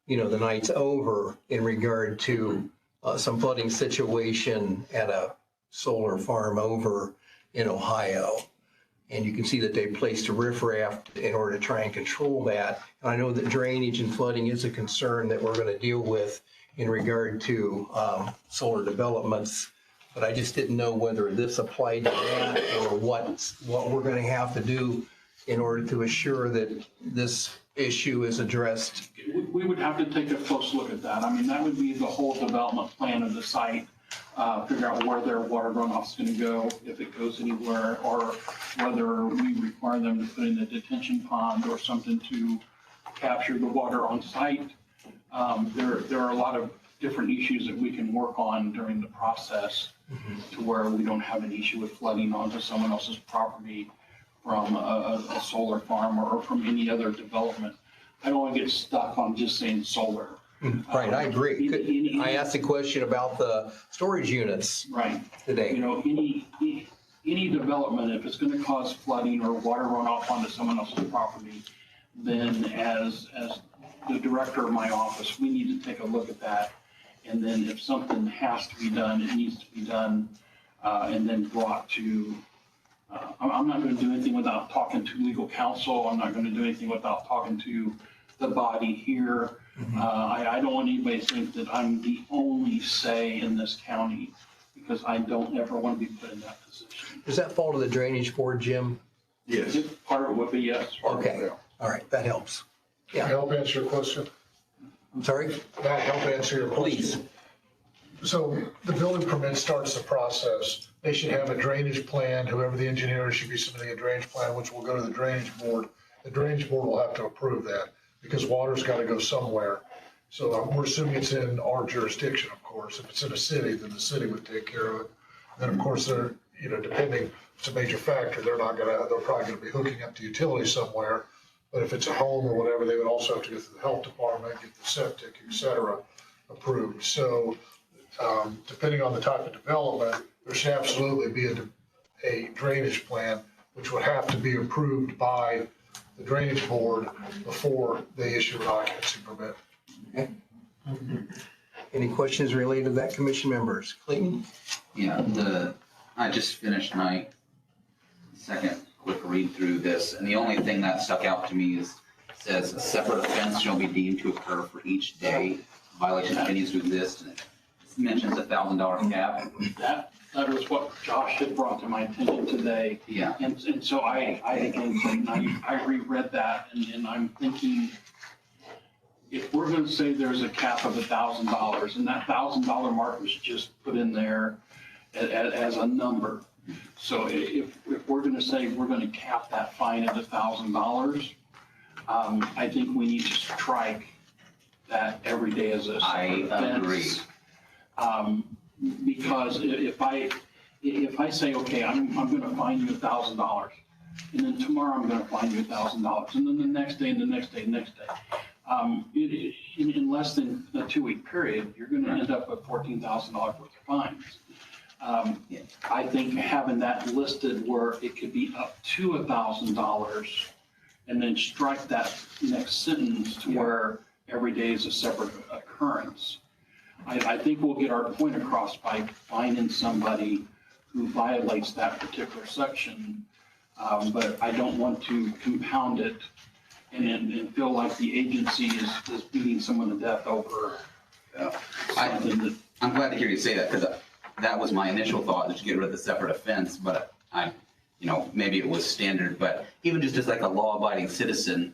the night's over in regard to some flooding situation at a solar farm over in Ohio. And you can see that they placed a riffraff in order to try and control that. And I know that drainage and flooding is a concern that we're going to deal with in regard to solar developments. But I just didn't know whether this applied to that or what we're going to have to do in order to assure that this issue is addressed? We would have to take a close look at that. I mean, that would be the whole development plan of the site, figure out where their water runoff's gonna go, if it goes anywhere, or whether we require them to put in a detention pond or something to capture the water on site. There are a lot of different issues that we can work on during the process to where we don't have an issue with flooding onto someone else's property from a solar farm or from any other development. I don't want to get stuck on just saying solar. Right, I agree. I asked a question about the storage units Right. today. You know, any development, if it's going to cause flooding or water runoff onto someone else's property, then as the director of my office, we need to take a look at that. And then if something has to be done, it needs to be done, and then brought to, I'm not going to do anything without talking to legal counsel. I'm not going to do anything without talking to the body here. I don't want anybody to think that I'm the only say in this county, because I don't ever want to be put in that position. Does that fall to the drainage board, Jim? Yes. Part of it would be yes. Okay, all right, that helps. Can I help answer your question? I'm sorry? Can I help answer your question? Please. So the building permit starts the process. They should have a drainage plan. Whoever the engineer is should be submitting a drainage plan, which will go to the drainage board. The drainage board will have to approve that because water's got to go somewhere. So we're assuming it's in our jurisdiction, of course. If it's in a city, then the city would take care of it. Then, of course, they're, depending, if it's a major factor, they're probably going to be hooking up to utilities somewhere. But if it's a home or whatever, they would also have to go through the health department, get the septic, et cetera, approved. So depending on the type of development, there should absolutely be a drainage plan, which would have to be approved by the drainage board before they issue an occupancy permit. Okay. Any questions related to that, commission members? Clayton? Yeah, I just finished my second quick read through this, and the only thing that stuck out to me says a separate offense shall be deemed to occur for each day violation continues to exist, and it mentions $1,000 cap. That was what Josh had brought to my attention today. Yeah. And so I reread that, and I'm thinking, if we're going to say there's a cap of $1,000, and that $1,000 mark was just put in there as a number. So if we're going to say we're going to cap that fine at $1,000, I think we need to strike that every day as a separate offense. I agree. Because if I say, okay, I'm going to fine you $1,000, and then tomorrow I'm going to fine you $1,000, and then the next day, and the next day, and the next day, in less than a 2-week period, you're going to end up with $14,000 worth of fines. I think having that listed where it could be up to $1,000, and then strike that next sentence to where every day is a separate occurrence. I think we'll get our point across by finding somebody who violates that particular section. But I don't want to compound it and feel like the agency is beating someone to death over something that. I'm glad to hear you say that, because that was my initial thought, that you get rid of the separate offense, but maybe it was standard, but even just as like a law-abiding citizen,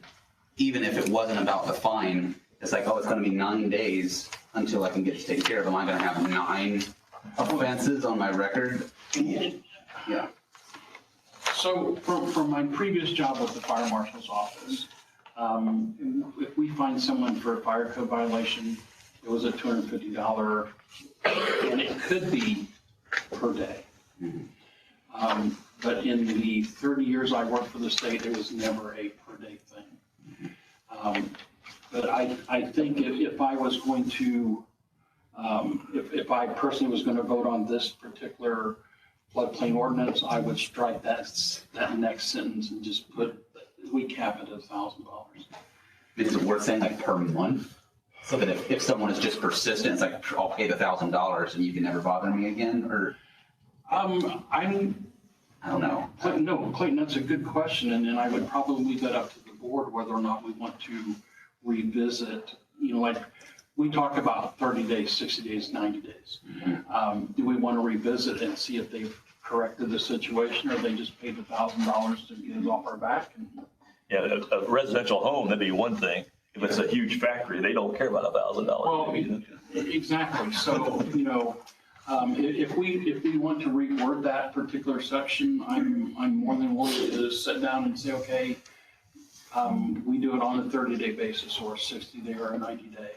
even if it wasn't about the fine, it's like, oh, it's going to be 9 days until I can get this taken care of. Am I going to have 9 offenses on my record? Yeah. So from my previous job with the fire marshal's office, if we find someone for a fire code violation, it was a $250, and it could be per day. But in the 30 years I worked for the state, it was never a per day thing. But I think if I was going to, if I personally was going to vote on this particular floodplain ordinance, I would strike that next sentence and just put, we cap it at $1,000. Is it worth saying like per month? So that if someone is just persistent, it's like, I'll pay the $1,000 and you can never bother me again, or? I don't know. No, Clayton, that's a good question, and I would probably leave that up to the board whether or not we want to revisit, like we talk about 30 days, 60 days, 90 days. Do we want to revisit and see if they've corrected the situation, or they just paid $1,000 to get it off our back. And Yeah, a residential home, that'd be one thing. If it's a huge factory, they don't care about $1,000. Well, exactly. So, you know, if we want to reword that particular section, I'm more than willing to sit down and say, okay, we do it on a 30-day basis or a 60-day or a 90-day.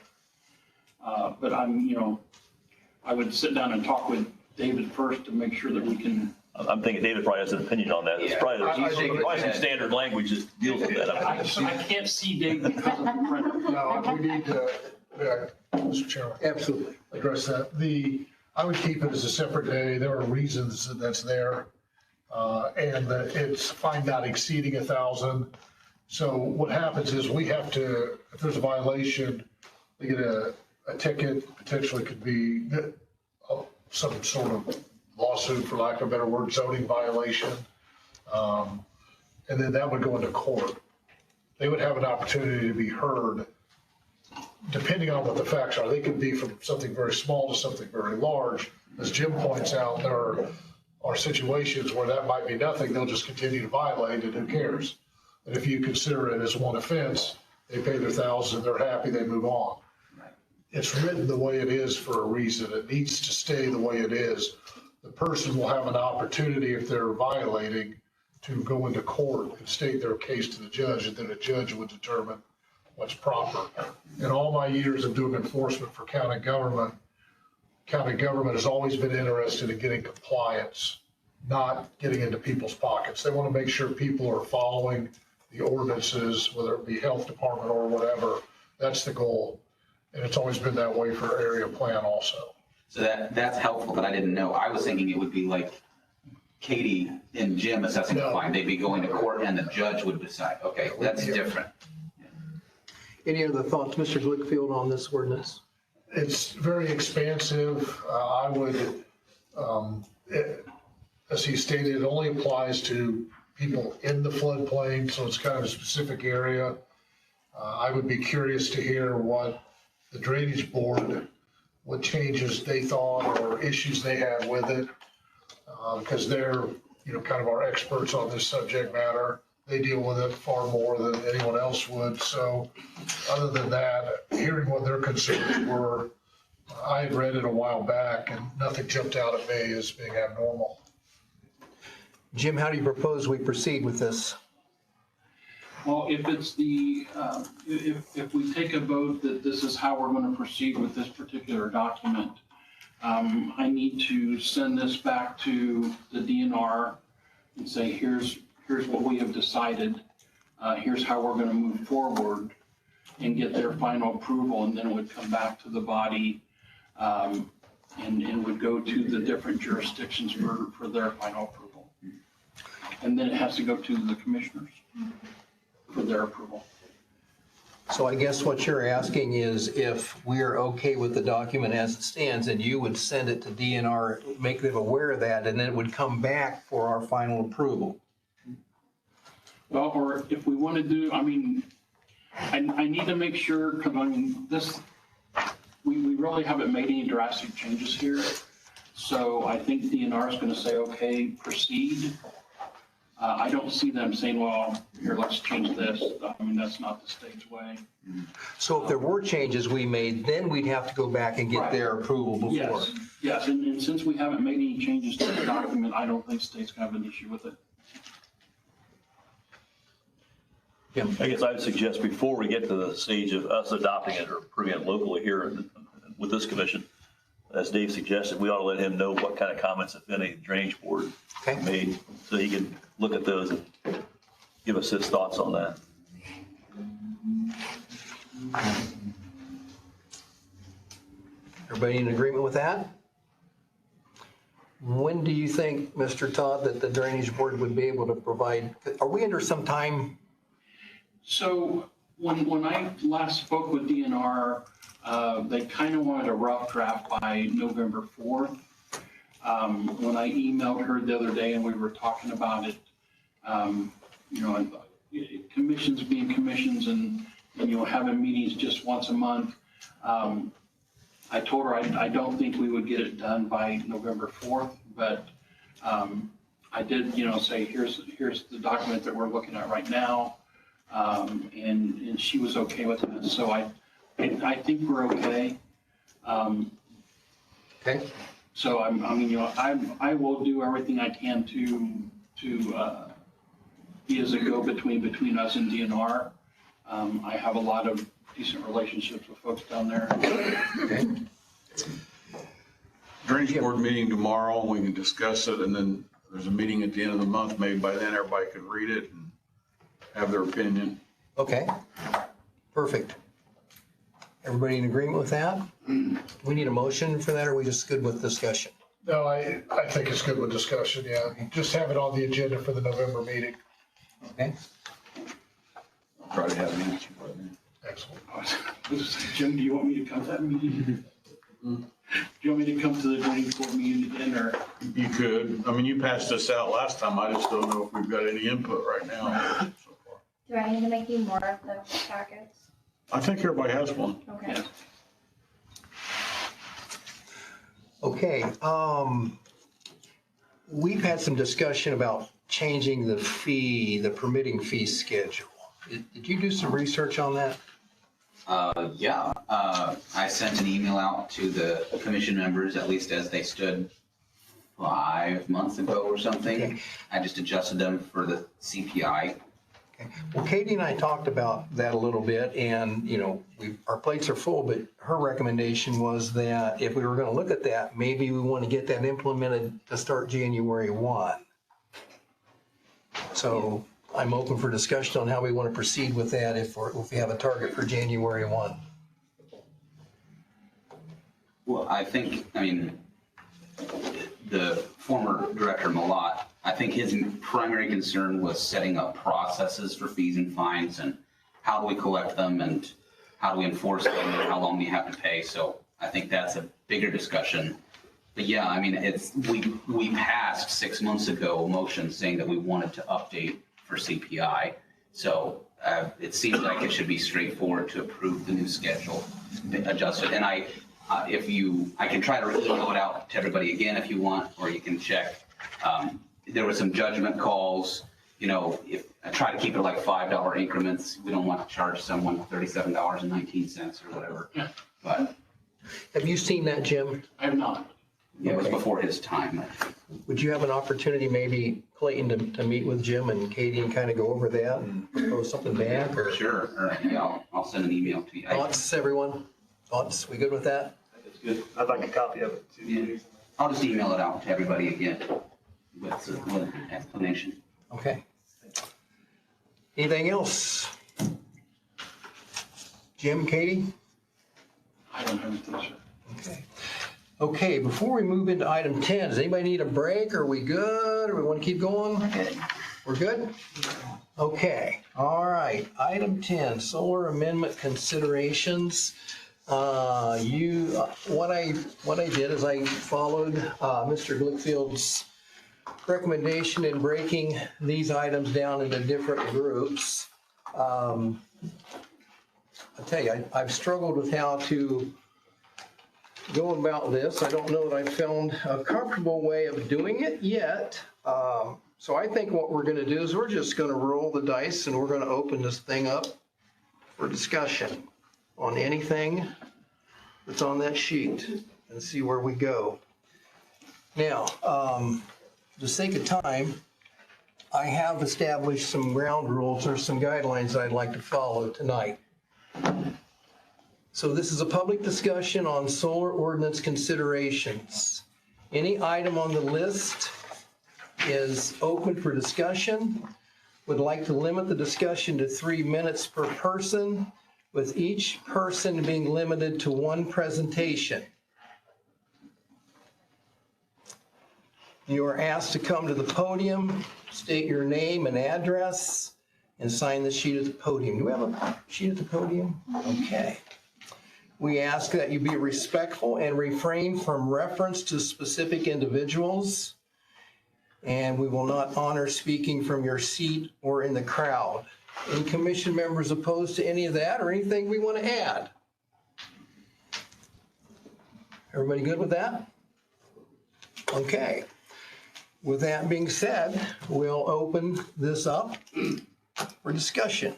But I would sit down and talk with David first to make sure that we can. I'm thinking David probably has an opinion on that. It's probably some standard language that deals with that. I can't see David because of the printer. No, we need to, Mr. Chairman. Absolutely. Address that. I would keep it as a separate day. There are reasons that that's there. And that it's fine not exceeding 1,000. So what happens is we have to, if there's a violation, they get a ticket, potentially could be some sort of lawsuit, for lack of a better word, zoning violation. And then that would go into court. They would have an opportunity to be heard, depending on what the facts are. They could be from something very small to something very large. As Jim points out, there are situations where that might be nothing. They'll just continue to violate it. Who cares? But if you consider it as one offense, they pay their 1,000, they're happy, they move on. It's written the way it is for a reason. It needs to stay the way it is. The person will have an opportunity, if they're violating, to go into court and state their case to the judge, and then a judge would determine what's proper. In all my years of doing enforcement for county government has always been interested in getting compliance, not getting into people's pockets. They want to make sure people are following the ordinances, whether it be health department or whatever. That's the goal. And it's always been that way for area plan also. So that's helpful, but I didn't know. I was thinking it would be like Katie and Jim assessing a fine. They'd be going to court and the judge would decide. Okay, that's different. Any other thoughts, Mr. Glickfield, on this ordinance? It's very expansive. I would, as he stated, it only applies to people in the floodplain, so it's kind of a specific area. I would be curious to hear what the Drainage Board, what changes they thought or issues they had with it, because they're, kind of our experts on this subject matter. They deal with it far more than anyone else would. So other than that, hearing what their concerns were, I had read it a while back and nothing jumped out at me as being abnormal. Jim, how do you propose we proceed with this? Well, if it's if we take a vote that this is how we're going to proceed with this particular document, I need to send this back to the DNR and say, here's what we have decided. Here's how we're going to move forward, and get their final approval, and then it would come back to the body and would go to the different jurisdictions for their final approval. And then it has to go to the commissioners for their approval. So I guess what you're asking is if we're okay with the document as it stands, and you would send it to DNR, make them aware of that, and then it would come back for our final approval. Well, or if we want to do, I need to make sure, because we really haven't made any drastic changes here. So I think DNR is going to say, okay, proceed. I don't see them saying, well, here, let's change this. That's not the state's way. So if there were changes we made, then we'd have to go back and get their approval before. Yes, and since we haven't made any changes to the document, I don't think the state's going to have an issue with it. I guess I would suggest before we get to the stage of us adopting it or approving it locally here with this commission, as Dave suggested, we ought to let him know what kind of comments, if any, the Drainage Board made, so he can look at those and give us his thoughts on that. Everybody in agreement with that? When do you think, Mr. Todd, that the Drainage Board would be able to provide, are we under some time? So when I last spoke with DNR, they kind of wanted a rough draft by November 4th. When I emailed her the other day and we were talking about it, commissions being commissions and having meetings just once a month, I told her I don't think we would get it done by November 4th, but I did, say, here's the document that we're looking at right now. And she was okay with that. So I think we're okay. Okay. So I will do everything I can to be as a go-between between us and DNR. I have a lot of decent relationships with folks down there. Okay. Drainage board meeting tomorrow, we can discuss it, and then there's a meeting at the end of the month. Maybe by then everybody could read it and have their opinion. Okay, perfect. Everybody in agreement with that? We need a motion for that, or are we just good with discussion? No, I think it's good with discussion, yeah. Just have it on the agenda for the November meeting. Okay. Try to have an answer by then. Excellent. Jim, do you want me to come to that meeting? Do you want me to come to the drainage board meeting again, or? You could. I mean, you passed this out last time. I just don't know if we've got any input right now so far. Do I need to make you more of the packets? I think everybody has one. Okay. Okay, we've had some discussion about changing the permitting fee schedule. Did you do some research on that? Yeah, I sent an email out to the commission members, at least as they stood 5 months ago or something. Okay. I just adjusted them for the CPI. Okay. Well, Katie and I talked about that a little bit, and, our plates are full, but her recommendation was that if we were gonna look at that, maybe we want to get that implemented to start January 1. So I'm open for discussion on how we want to proceed with that if we have a target for January 1. Well, the former director Malat, I think his primary concern was setting up processes for fees and fines and how do we collect them and how do we enforce them and how long we have to pay. So I think that's a bigger discussion. But yeah, we passed 6 months ago a motion saying that we wanted to update for CPI. So it seems like it should be straightforward to approve the new schedule, adjust it. And I can try to email it out to everybody again if you want, or you can check. There were some judgment calls, if I try to keep it like $5 increments. We don't want to charge someone $37.19 or whatever. But Have you seen that, Jim? I have not. yeah, it was before his time. Would you have an opportunity, maybe, Clayton, to meet with Jim and Katie and kind of go over that and propose something back? Or Sure. All right. Yeah, I'll send an email to you. thoughts, everyone? Thoughts? We good with that? That's good. I'd like a copy of it too. Yeah. I'll just email it out to everybody again with an explanation. Okay. Anything else? Jim, Katie? I don't have anything, sir. Okay. Okay, before we move into item 10, does anybody need a break? Are we good? Or we want to keep going? Good. We're good? Okay, all right. Item 10, solar amendment considerations. What I did is I followed Mr. Glickfield's recommendation in breaking these items down into different groups. I tell you, I've struggled with how to go about this. I don't know that I've found a comfortable way of doing it yet. So I think what we're going to do is we're just going to roll the dice and we're going to open this thing up for discussion on anything that's on that sheet and see where we go. Now, for the sake of time, I have established some ground rules or some guidelines I'd like to follow tonight. So this is a public discussion on solar ordinance considerations. Any item on the list is open for discussion. Would like to limit the discussion to 3 minutes per person, with each person being limited to one presentation. You are asked to come to the podium, state your name and address, and sign the sheet at the podium. Do we have a sheet at the podium? Okay. We ask that you be respectful and refrain from reference to specific individuals. And we will not honor speaking from your seat or in the crowd. Any commission members opposed to any of that or anything we want to add? Everybody good with that? Okay. With that being said, we'll open this up for discussion.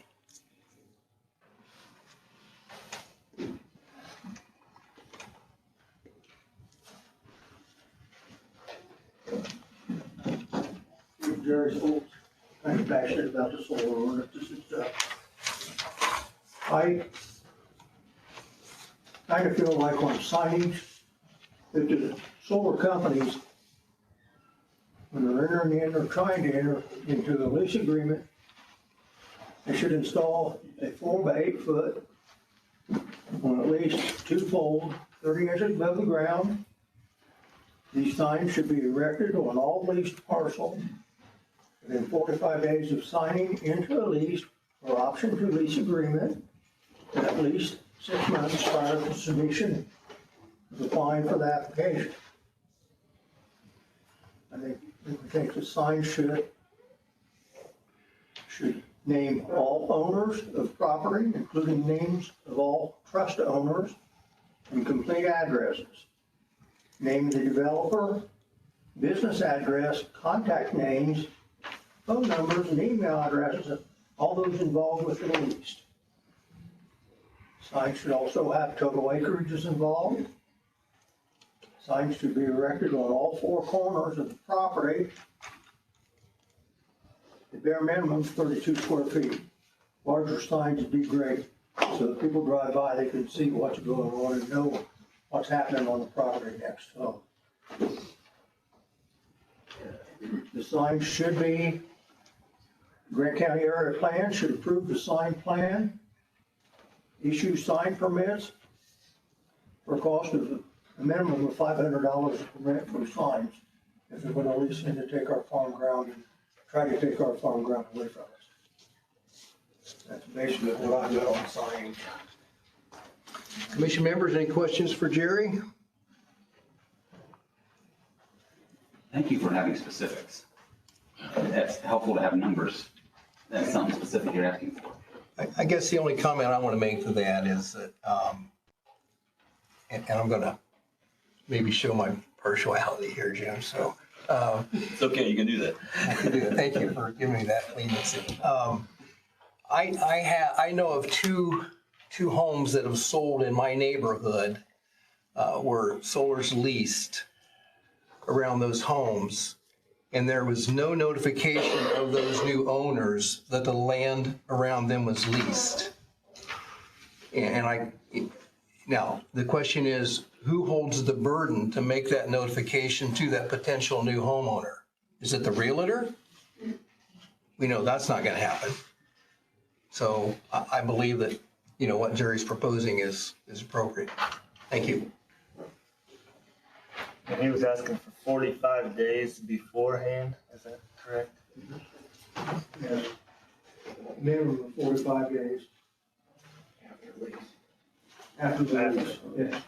Jerry's old, kind of passionate about the solar ordinance and stuff. I kind of feel like on signage, that the solar companies, when they're entering in or trying to enter into a lease agreement, they should install a 4 by 8 foot on at least 2 poles, 30 inches above the ground. These signs should be erected on all leased parcels within 45 days of signing into a lease or option to lease agreement, and at least 6 months prior to submission of applying for the application. I think the sign should name all owners of property, including names of all trust owners and complete addresses. Name the developer, business address, contact names, phone numbers, and email addresses of all those involved with the lease. Signs should also have total acreages involved. Signs should be erected on all 4 corners of the property. The bare minimum is 32 square feet. Larger signs would be great, so that people drive by, they can see what's going on and know what's happening on the property next to them. The signs should be, Grant County Area Plan should approve the sign plan, issue sign permits for a cost of a minimum of $500 a permit for signs, if they're gonna lease in to take our farm ground and try to take our farm ground away from us. That's basically what I've got on signage. Commission members, any questions for Jerry? Thank you for having specifics. That's helpful to have numbers. That's something specific you're asking for. I guess the only comment I want to make to that is that, and I'm going to maybe show my partiality here, Jim, so. It's okay, you can do that. Thank you for giving me that leniency. I know of two homes that have sold in my neighborhood where solar's leased around those homes, and there was no notification of those new owners that the land around them was leased. Now, the question is, who holds the burden to make that notification to that potential new homeowner? Is it the realtor? We know that's not going to happen. So I believe that, what Jerry's proposing is appropriate. Thank you. And he was asking for 45 days beforehand, is that correct? Yes. Minimum of 45 days. After the lease, yes.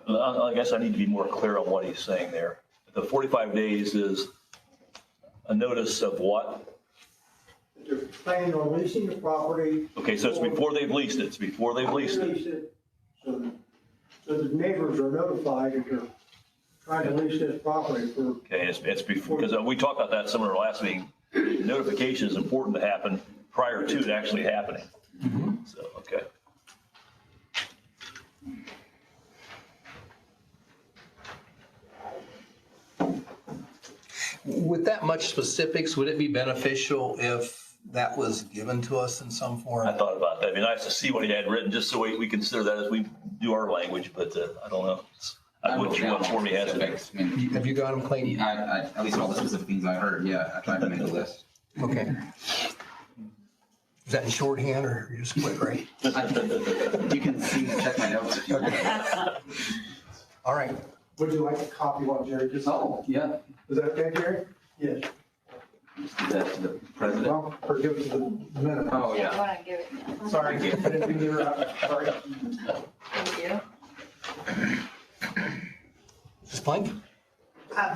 I guess I need to be more clear on what he's saying there. The 45 days is a notice of what? They're planning on leasing the property. Okay, so it's before they've leased it. It's before they've leased it. So the neighbors are notified if they're trying to lease this property for. Okay, it's before, because we talked about that some of our last meeting. Notification is important to happen prior to it actually happening. So, okay. With that much specifics, would it be beneficial if that was given to us in some form? I thought about that. It'd be nice to see what he had written, just so we consider that as we do our language, but I don't know. I wouldn't sure what form he has. Have you got them, Clayton? At least all the specific things I heard, yeah, I tried to make a list. Okay. Is that in shorthand or you just quick, right? You can see, check my notes if you want. All right. Would you like a copy while Jerry just? Oh, yeah. Is that okay, Jerry? Yes. Just do that to the president. Well, or give it to the minute. Oh, You yeah. want to give it? Sorry, I didn't mean to interrupt. Sorry. Thank you. Mrs. Plank?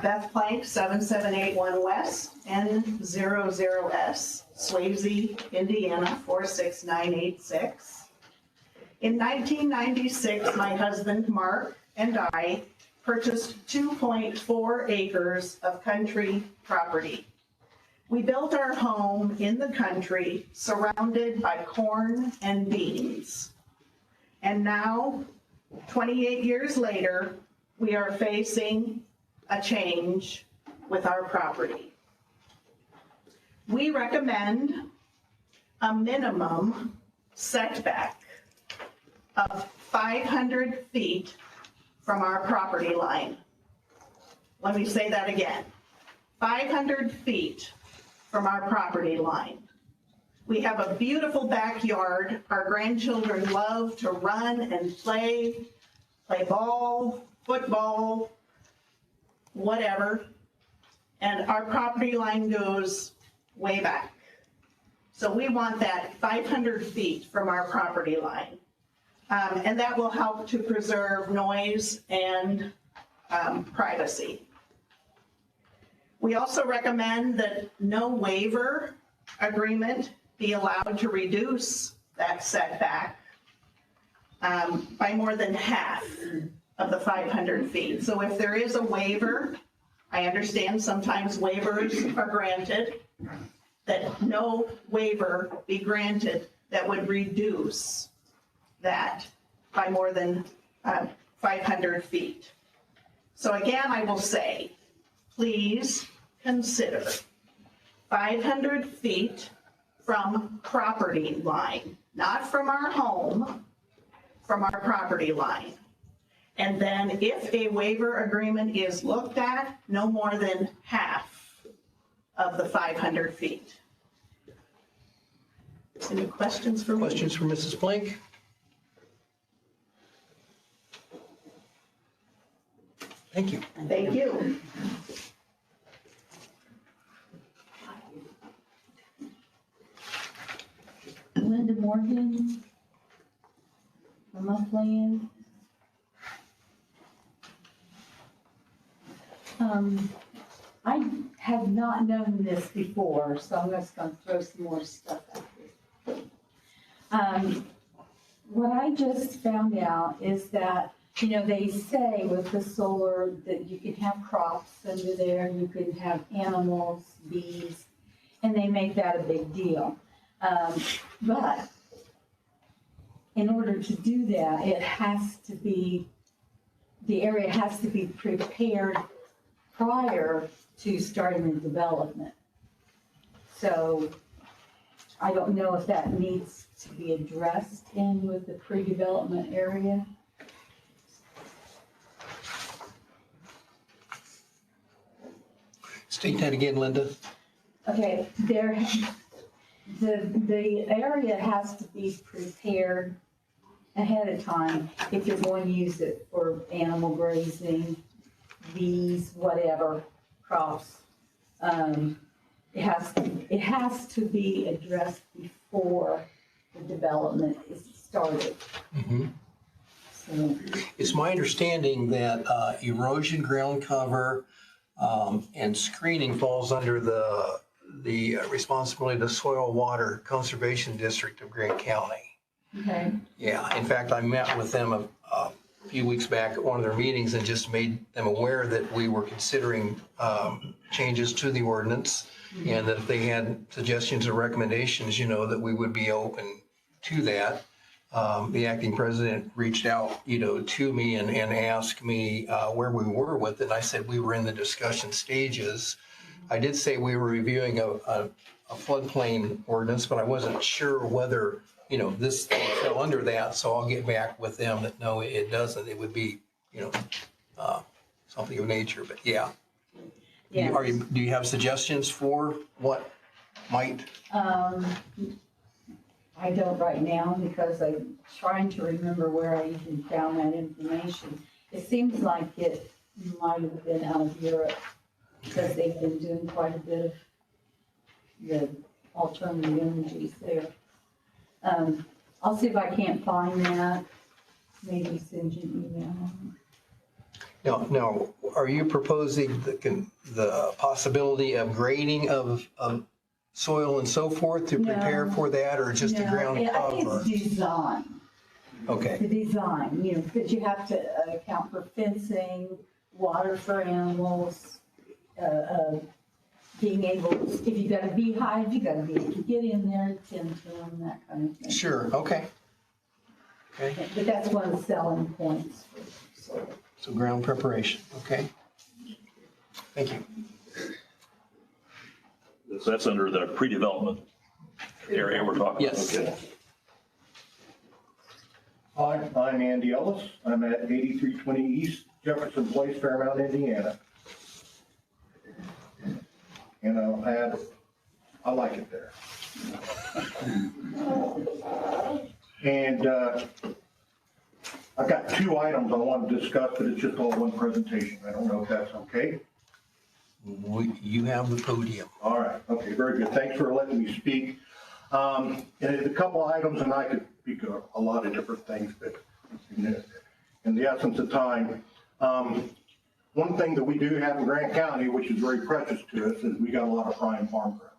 Beth Plank, 7781 West, N00S, Swayze, Indiana, 46986. In 1996, my husband, Mark, and I purchased 2.4 acres of country property. We built our home in the country, surrounded by corn and beans. And now, 28 years later, we are facing a change with our property. We recommend a minimum setback of 500 feet from our property line. Let me say that again. 500 feet from our property line. We have a beautiful backyard. Our grandchildren love to run and play ball, football, whatever. And our property line goes way back. So we want that 500 feet from our property line. And that will help to preserve noise and privacy. We also recommend that no waiver agreement be allowed to reduce that setback by more than half of the 500 feet. So if there is a waiver, I understand sometimes waivers are granted, that no waiver be granted that would reduce that by more than 500 feet. So again, I will say, please consider 500 feet from property line, not from our home, from our property line. And then if a waiver agreement is looked at, no more than half of the 500 feet. Any questions for me? Questions for Mrs. Plank? Thank you. Thank you. Linda Morgan from Upland. I have not known this before, so I'm just going to throw some more stuff at you. What I just found out is that, you know, they say with the solar that you can have crops under there, you can have animals, bees, and they make that a big deal. But in order to do that, it has to be, the area has to be prepared prior to starting the development. So I don't know if that needs to be addressed in with the pre-development area. State that again, Linda. Okay, the area has to be prepared ahead of time if you're going to use it for animal grazing, bees, whatever, crops. It has to be addressed before the development is started. Mm-hmm. So, It's my understanding that erosion, ground cover, and screening falls under the responsibility of the Soil Water Conservation District of Grant County. okay. Yeah, in fact, I met with them a few weeks back at one of their meetings and just made them aware that we were considering changes to the ordinance, and that if they had suggestions or recommendations, you know, that we would be open to that. The acting president reached out, you know, to me and asked me where we were with it. And I said we were in the discussion stages. I did say we were reviewing a floodplain ordinance, but I wasn't sure whether, you know, this fell under that. So I'll get back with them that no, it doesn't. It would be, you know, something of nature. But yeah. Yes. Do you have suggestions for what might? I don't right now because I'm trying to remember where I even found that information. It seems like it might have been out of Europe because they've been doing quite a bit of the alternative energies there. I'll see if I can't find that. Maybe send you an email. Now, are you proposing the possibility of grading of soil and so forth to prepare for that, or just a ground cover? I think it's design. Okay. The design, you know, because you have to account for fencing, water for animals, being able, if you got a beehive, you gotta be able to get in there, tend to them, that kind of thing. Sure, okay. But that's one of the selling points for solar. So ground preparation, okay. Thank you. So that's under the pre-development area we're talking about. Yes. Okay. Hi, I'm Andy Ellis. I'm at 8320 East Jefferson Place, Fairmount, Indiana. You know, I like it there. And I've got 2 items I want to discuss, but it's just all one presentation. I don't know if that's okay. You have the podium. All right, okay, very good. Thanks for letting me speak. And a couple items, and I could speak of a lot of different things, but in the essence of time, one thing that we do have in Grant County, which is very precious to us, is we got a lot of prime farm ground.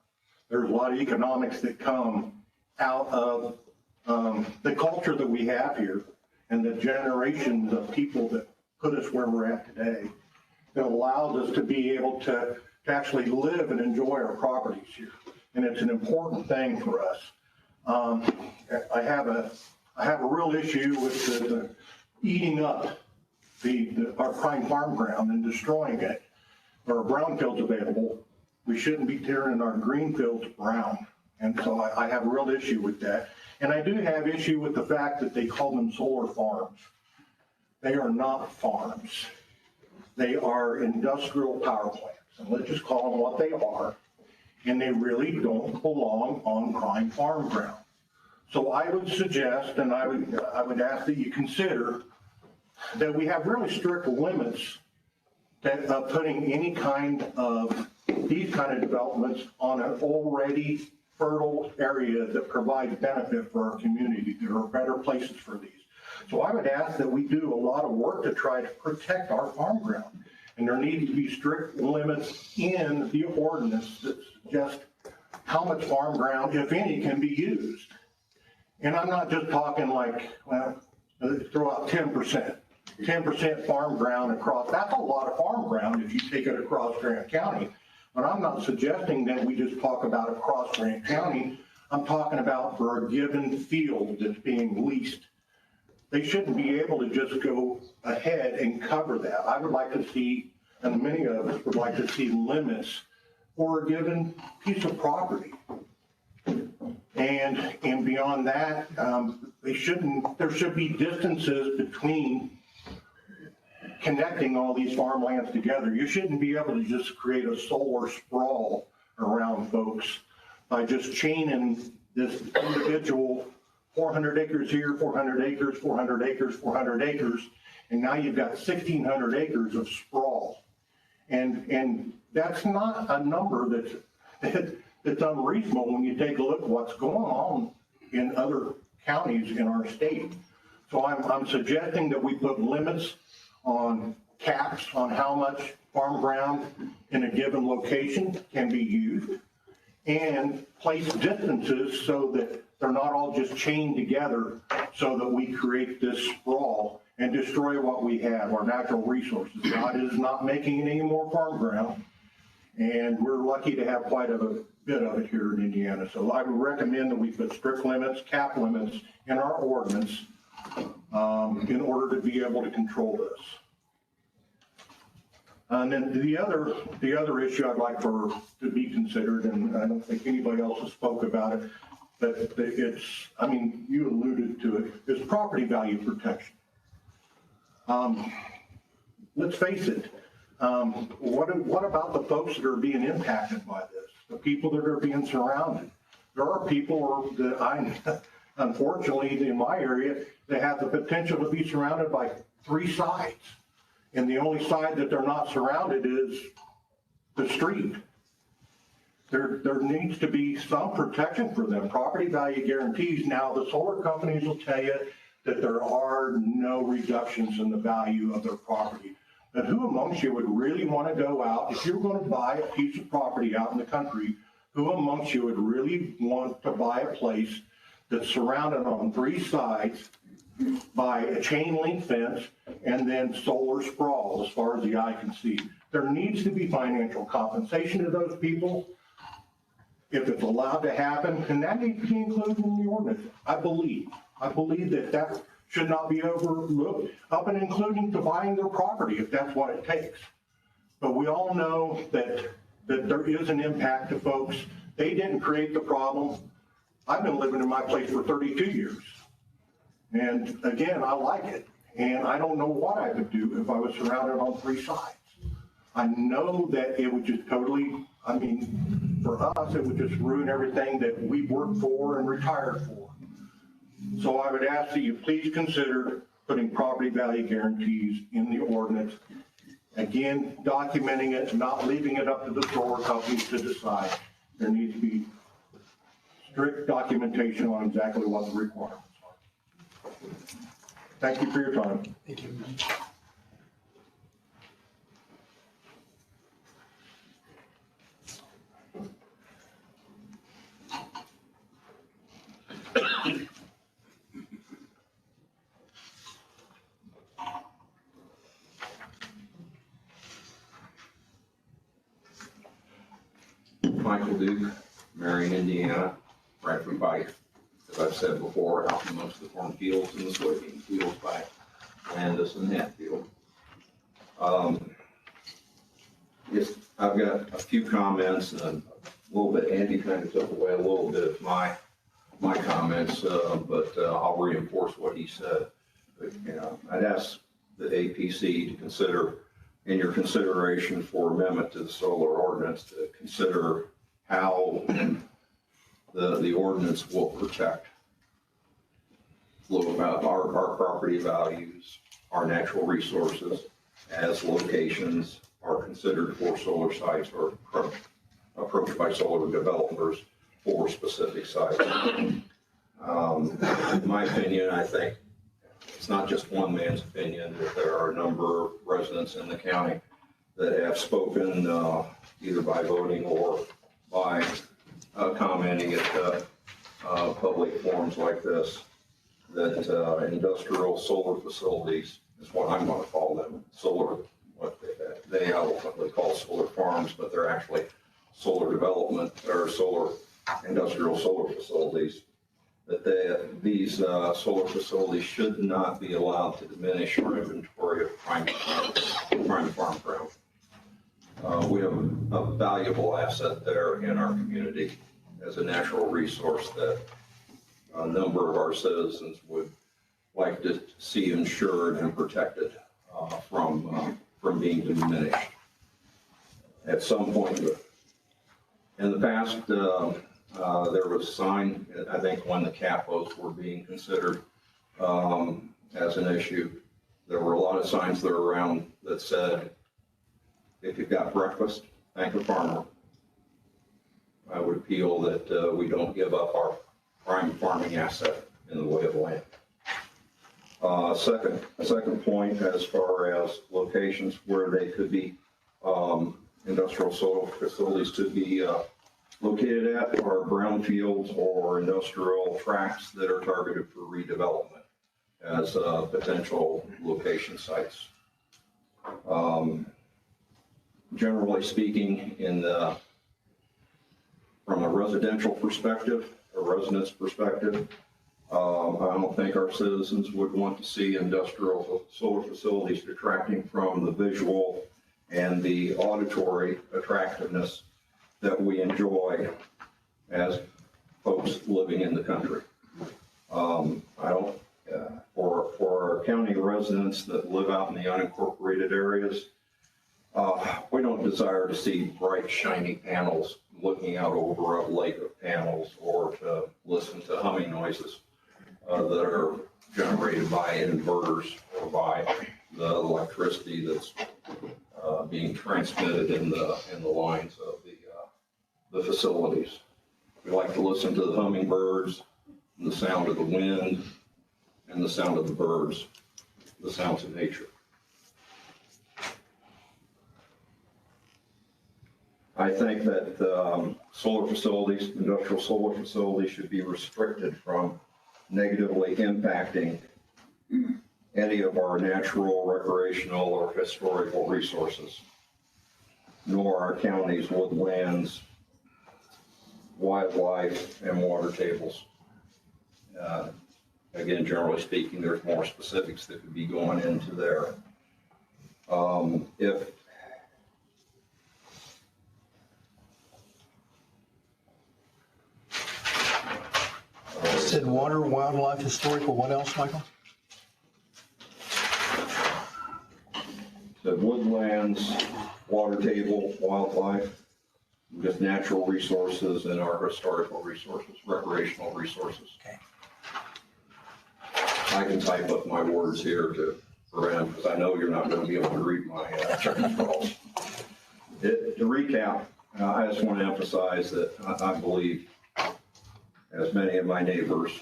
There's a lot of economics that come out of the culture that we have here and the generations of people that put us where we're at today. That allows us to be able to actually live and enjoy our properties here. And it's an important thing for us. I have a real issue with the eating up our prime farm ground and destroying it. There are brownfields available. We shouldn't be tearing our green fields brown. And so I have a real issue with that. And I do have issue with the fact that they call them solar farms. They are not farms. They are industrial power plants. And let's just call them what they are. And they really don't belong on prime farm ground. So I would suggest, and I would ask that you consider that we have really strict limits that putting any kind of these kind of developments on an already fertile area that provides benefit for our community. There are better places for these. So I would ask that we do a lot of work to try to protect our farm ground. And there need to be strict limits in the ordinance that suggest how much farm ground, if any, can be used. And I'm not just talking like, well, throw out 10%. 10% farm ground across, that's a lot of farm ground if you take it across Grant County. But I'm not suggesting that we just talk about across Grant County. I'm talking about for a given field that's being leased. They shouldn't be able to just go ahead and cover that. I would like to see, and many of us would like to see limits for a given piece of property. And beyond that, there should be distances between connecting all these farmlands together. You shouldn't be able to just create a solar sprawl around folks by just chaining this individual 400 acres here, 400 acres, 400 acres, 400 acres, and now you've got 1,600 acres of sprawl. And that's not a number that's unreasonable when you take a look at what's going on in other counties in our state. So I'm suggesting that we put limits on caps on how much farm ground in a given location can be used and place distances so that they're not all just chained together so that we create this sprawl and destroy what we have, our natural resources. God is not making any more farm ground, and we're lucky to have quite a bit of it here in Indiana. So I would recommend that we put strict limits, cap limits in our ordinance in order to be able to control this. And then the other issue I'd like to be considered, and I don't think anybody else has spoke about it, but it's, I mean, you alluded to it, is property value protection. Let's face it, what about the folks that are being impacted by this? The people that are being surrounded? There are people that unfortunately, in my area, they have the potential to be surrounded by 3 sides. And the only side that they're not surrounded is the street. There needs to be some protection for them. Property value guarantees. Now, the solar companies will tell you that there are no reductions in the value of their property. But who amongst you would really want to go out, if you're going to buy a piece of property out in the country, who amongst you would really want to buy a place that's surrounded on 3 sides by a chain link fence and then solar sprawl as far as the eye can see. There needs to be financial compensation to those people if it's allowed to happen, and that needs to be included in the ordinance, I believe. I believe that that should not be overlooked, up and including dividing their property if that's what it takes. But we all know that there is an impact to folks. They didn't create the problem. I've been living in my place for 32 years. And again, I like it. And I don't know what I would do if I was surrounded on 3 sides. I know that it would just totally, I mean, for us, it would just ruin everything that we worked for and retired for. So I would ask that you please consider putting property value guarantees in the ordinance. Again, documenting it, not leaving it up to the solar companies to decide. There needs to be strict documentation on exactly what the requirements are. Thank you for your time. Thank you. Michael Duke, Marion, Indiana, right from by, as I've said before, out in most of the cornfields and the soybean fields by Landis and Hatfield. Yes, I've got a few comments and a little bit, Andy kind of took away a little bit of my comments, but I'll reinforce what he said. But, you know, I'd ask the APC to consider, in your consideration for amendment to the solar ordinance, to consider how the ordinance will protect about our property values, our natural resources, as locations are considered for solar sites or approached by solar developers for specific sites. In my opinion, I think it's not just one man's opinion, that there are a number of residents in the county that have spoken either by voting or by commenting at public forums like this, that industrial solar facilities is what I'm going to call them, solar, what they ultimately call solar farms, but they're actually solar development or industrial solar facilities, that these solar facilities should not be allowed to diminish our inventory of prime farm ground. We have a valuable asset there in our community as a natural resource that a number of our citizens would like to see insured and protected from being diminished. At some point in the past, there was a sign, I think when the capos were being considered as an issue, there were a lot of signs that were around that said, if you've got breakfast, thank a farmer. I would appeal that we don't give up our prime farming asset in the way of land. Second point, as far as locations where they could be, industrial solar facilities could be located at, are brownfields or industrial tracts that are targeted for redevelopment as potential location sites. Generally speaking, from a residential perspective, a resident's perspective, I don't think our citizens would want to see industrial solar facilities detracting from the visual and the auditory attractiveness that we enjoy as folks living in the country. For our county residents that live out in the unincorporated areas, we don't desire to see bright, shiny panels looking out over a lake of panels, or to listen to humming noises that are generated by inverters or by the electricity that's being transmitted in the lines of the facilities. We like to listen to the hummingbirds, the sound of the wind, and the sound of the birds, the sounds of nature. I think that solar facilities, industrial solar facilities, should be restricted from negatively impacting any of our natural, recreational, or historical resources, nor our county's woodlands, wildlife, and water tables. Again, generally speaking, there's more specifics that could be going into there. If Said water, wildlife, historical, what else, Michael? the woodlands, water table, wildlife, just natural resources and our historical resources, recreational resources. Okay. I can type up my words here to Ren, because I know you're not going to be able to read my scrawls. To recap, I just want to emphasize that I believe, as many of my neighbors,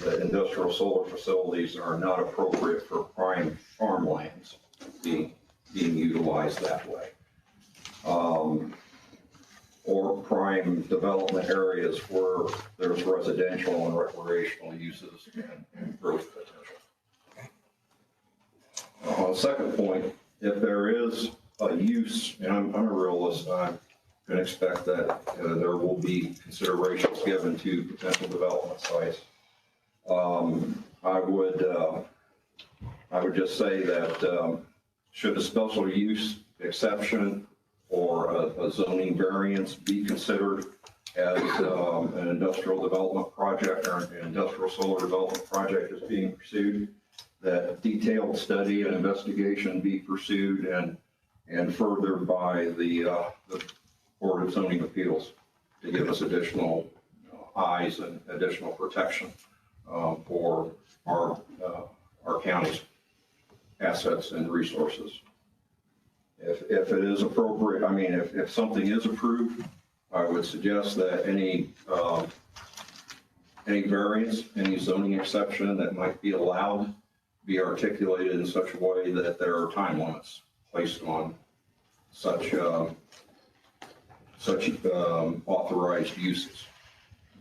that industrial solar facilities are not appropriate for prime farmlands being utilized that way. Or prime development areas where there's residential and recreational uses and growth potential. On the second point, if there is a use, and I'm a realist, I'm going to expect that there will be considerations given to potential development sites. I would just say that should a special use exception or a zoning variance be considered as an industrial development project or an industrial solar development project is being pursued, that detailed study and investigation be pursued and furthered by the Board of Zoning Appeals to give us additional eyes and additional protection for our county's assets and resources. If it is appropriate, I mean, if something is approved, I would suggest that any variance, any zoning exception that might be allowed be articulated in such a way that there are time limits placed on such authorized uses.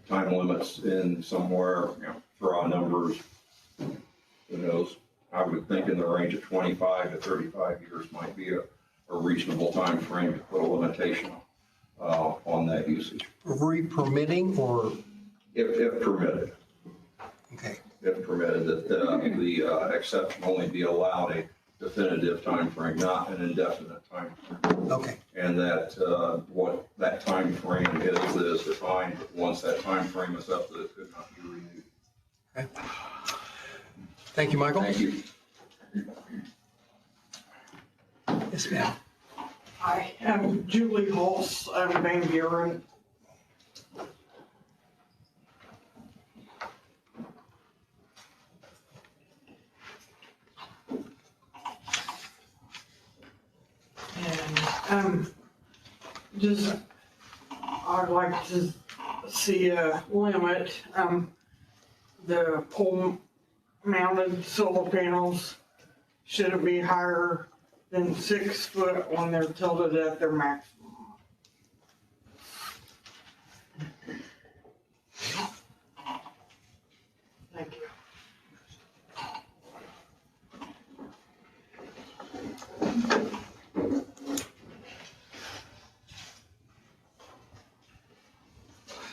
Time limits in somewhere, throw out numbers, who knows? I would think in the range of 25 to 35 years might be a reasonable time frame to put a limitation on that usage. Permitting or? If permitted. Okay. If permitted, that the exception only be allowed a definitive time frame, not an indefinite time frame. Okay. And that what that time frame is defined. Once that time frame is up, that it could not be renewed. Okay. Thank you, Michael. Thank you. Yes, ma'am. Hi, I'm Julie Hulse. I'm Van Buren. And I'd like to see a limit. The pole mounted solar panels shouldn't be higher than 6 foot when they're tilted at their maximum. Thank you.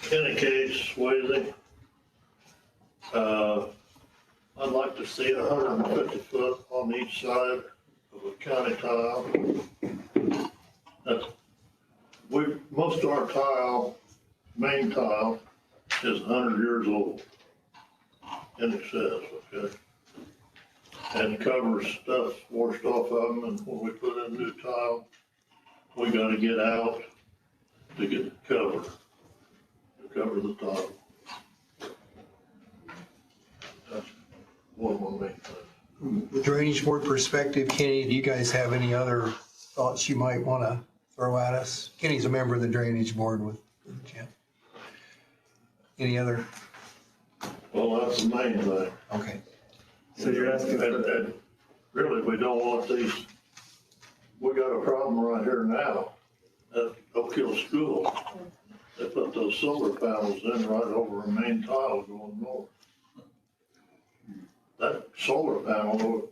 Kenny Cage, Swayze. I'd like to see 150 foot on each side of a county tile. Most of our tile, main tile, is 100 years old in excess, okay? And covers stuff washed off of them, and when we put in new tile, we gotta get out to get the cover, to cover the tile. That's one of my main things. From the Drainage Board perspective, Kenny, do you guys have any other thoughts you might want to throw at us? Kenny's a member of the Drainage Board with Jim. Any other? Well, that's the main thing. Okay. So you're asking, and really, we don't want these, we got a problem right here now at Oak Hill School. They put those solar panels in right over a main tile going north. that solar panel,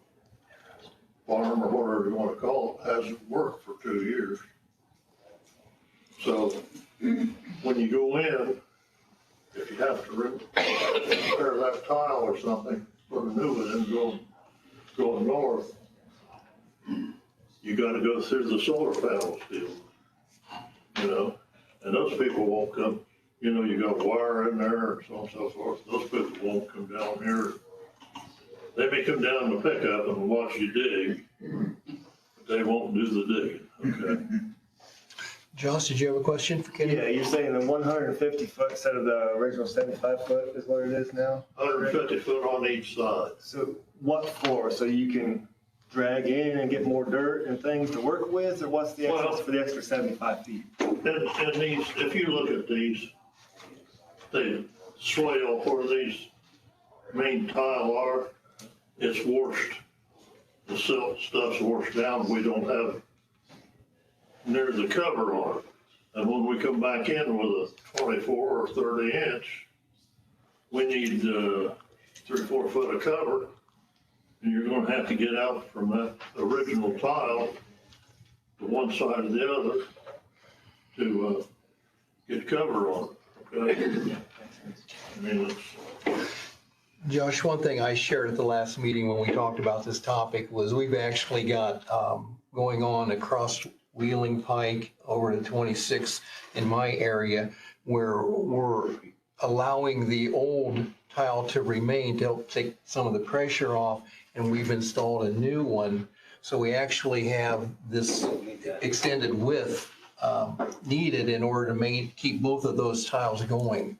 farm or whatever you wanna call it, hasn't worked for 2 years. So when you go in, if you have to repair that tile or something, put a new one in going north, you gotta go through the solar panel still, you know? And those people won't come, you know, you got wire in there and so on and so forth. Those people won't come down here. They may come down the pickup and watch you dig, but they won't do the digging, okay? Josh, did you have a question for Kenny? Yeah, you're saying the 150 foot instead of the original 75 foot is what it is now? 150 foot on each side. So what for? So you can drag in and get more dirt and things to work with, or what's the excess for the extra 75 feet? And these, if you look at these, the swale where these main tile are, it's washed. The silt stuff's washed down. We don't have near the cover on it. And when we come back in with a 24 or 30 inch, we need 3 or 4 foot of cover. And you're gonna have to get out from that original tile to one side or the other to get cover on it, okay? I mean, it's, Josh, one thing I shared at the last meeting when we talked about this topic was we've actually got going on across Wheeling Pike over to 26 in my area where we're allowing the old tile to remain to help take some of the pressure off, and we've installed a new one. So we actually have this extended width needed in order to keep both of those tiles going.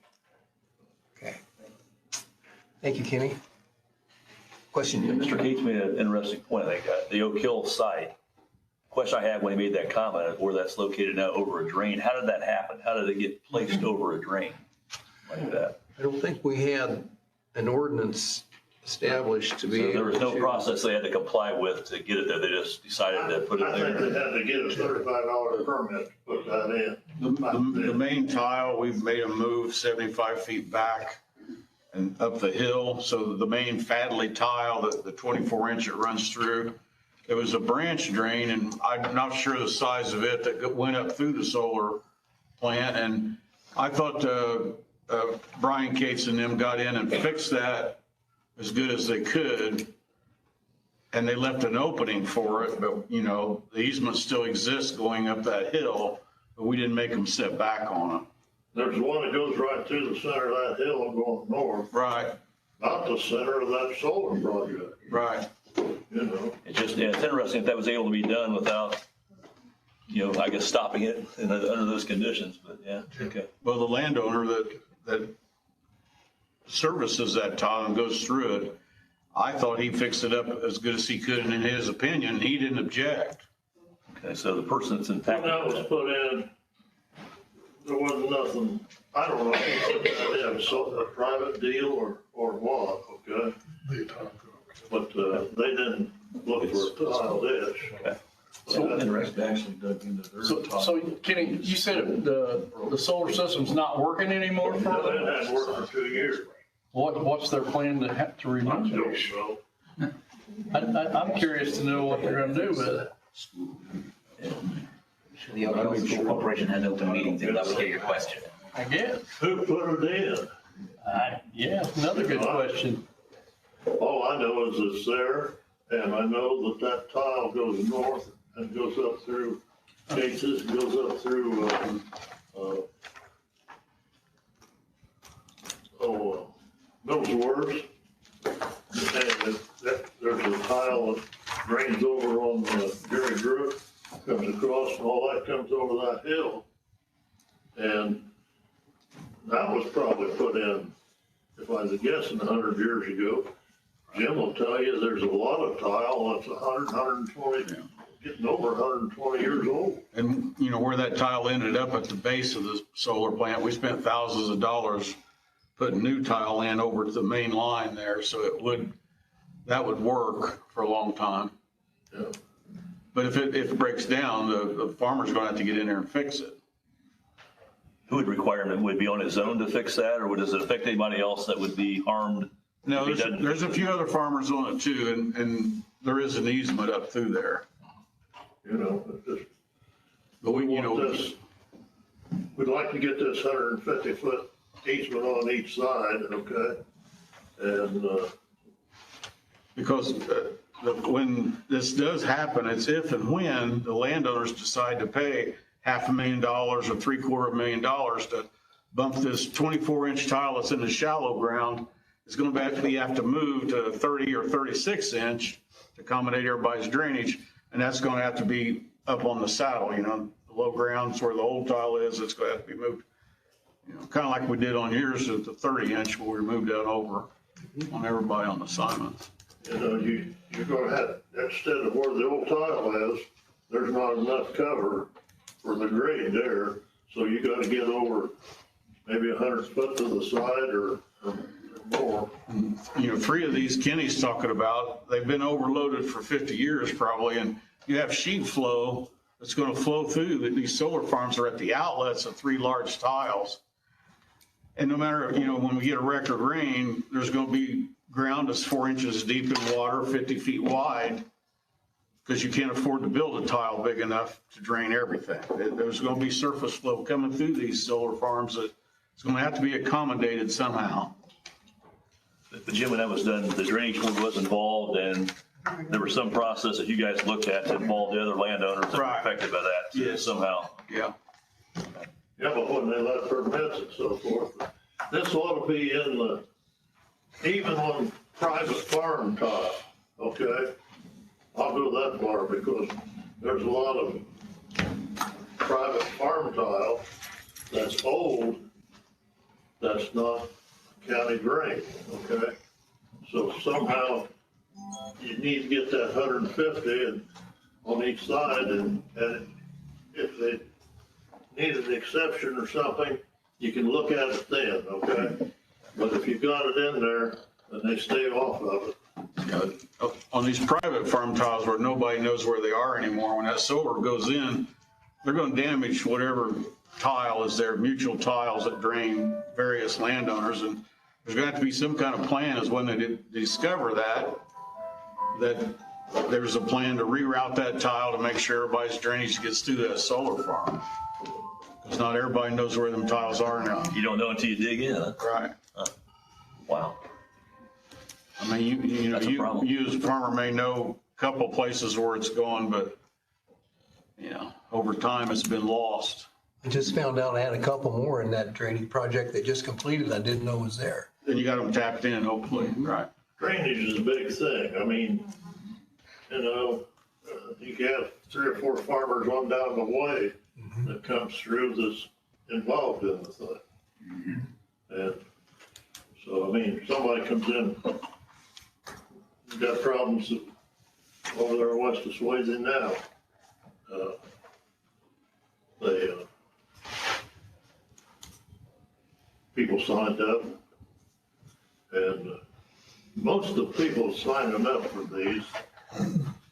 Okay. Thank you, Kenny. Question? Mr. Cates made an interesting point, I think. The Oak Hill site. Question I had when he made that comment, where that's located now over a drain. How did that happen? How did it get placed over a drain like that? I don't think we had an ordinance established to be. So there was no process they had to comply with to get it there. They just decided to put it I there. think they had to get a $35 permit to put that in. The main tile, we've made them move 75 feet back and up the hill. So the main Fadley tile, the 24 inch it runs through, it was a branch drain, and I'm not sure the size of it that went up through the solar plant. And I thought Brian Cates and them got in and fixed that as good as they could. And they left an opening for it, but you know, the easement still exists going up that hill, but we didn't make them sit back on it. There's one that goes right through the center of that hill and going north. Right. Not the center of that solar project. Right. You know. It's just, yeah, it's interesting if that was able to be done without, you know, I guess stopping it under those conditions, but yeah, okay. Well, the landowner that services that tile and goes through it, I thought he fixed it up as good as he could, and in his opinion, he didn't object. Okay, so the person that's impacted. When that was put in, there wasn't nothing, I don't know, if they had a private deal or what, okay? But they didn't look for a tile ditch. Okay. So interesting. So Kenny, you said the solar system's not working anymore for No, them? it hadn't worked for 2 years. What's their plan to remove it? So, I'm curious to know what they're gonna do with it. The Oak Hill School Corporation has open meetings, if that would get your question. I guess. who put it in? Yeah, another good question. All I know is it's there, and I know that tile goes north and goes up through Gates's, goes up through, Millsworth. And there's a tile that drains over on Gary Brook, comes across, and all that comes over that hill. And that was probably put in, if I was guessing, 100 years ago. Jim will tell you there's a lot of tile that's 100, 120, getting over 120 years old. And you know, where that tile ended up at the base of the solar plant, we spent thousands of dollars putting new tile in over to the main line there, so that would work for a long time. Yeah. But if it breaks down, the farmer's gonna have to get in there and fix it. Who would require him? Would it be on his own to fix that, or does it affect anybody else that would be harmed No, there's a few other farmers on it too, and there is an easement up through there. You know, it's just, But we, you know, this, we'd like to get this 150-foot easement on each side, okay? And, because when this does happen, it's if and when the landowners decide to pay $500,000 or $750,000 to bump this 24-inch tile that's in the shallow ground. It's going to have to move to 30 or 36 inch to accommodate everybody's drainage. And that's going to have to be up on the saddle, you know, the low grounds where the old tile is, it's going to have to be moved. You know, kind of like we did on yours at the 30 inch where we moved that over on everybody on assignments. you know, you're gonna have, instead of where the old tile is, there's not enough cover for the grade there. So you gotta get over maybe 100 foot to the side or more. You know, 3 of these Kenny's talking about, they've been overloaded for 50 years probably, and you have sheet flow that's going to flow through. These solar farms are at the outlets of 3 large tiles. And no matter, you know, when we get a record rain, there's going to be ground that's 4 inches deep in water, 50 feet wide, because you can't afford to build a tile big enough to drain everything. There's going to be surface flow coming through these solar farms that it's going to have to be accommodated somehow. But Jim, when that was done, the drainage board was involved, and there was some process that you guys looked at to involve the other landowners that were affected by that. Yeah. Somehow. Yeah. Yeah, but when they let permits and so forth, this ought to be in the, even on private farm tile, okay? I'll go that far because there's a lot of private farm tile that's old, that's not county drain, okay? So somehow you need to get that 150 and on each side, and if they need an exception or something, you can look at it then, okay? But if you've got it in there, then they stay off of it. On these private farm tiles where nobody knows where they are anymore, when that solar goes in, they're going to damage whatever tile is there, mutual tiles that drain various landowners. And there's going to have to be some kind of plan is when they discover that there's a plan to reroute that tile to make sure everybody's drainage gets through that solar farm. Because not everybody knows where them tiles are now. You don't know until you dig in, huh? Right. Wow. I mean, you as a farmer may know a couple places where it's going, but, you know, over time it's been lost. I just found out I had a couple more in that drainage project they just completed I didn't know was there. Then you got them tapped in, hopefully, right? Drainage is a big thing. I mean, you know, you have 3 or 4 farmers on down the way that comes through that's involved in the thing. And so, I mean, somebody comes in, you've got problems over there west of Swayze now. People signed up, and most of the people signing up for these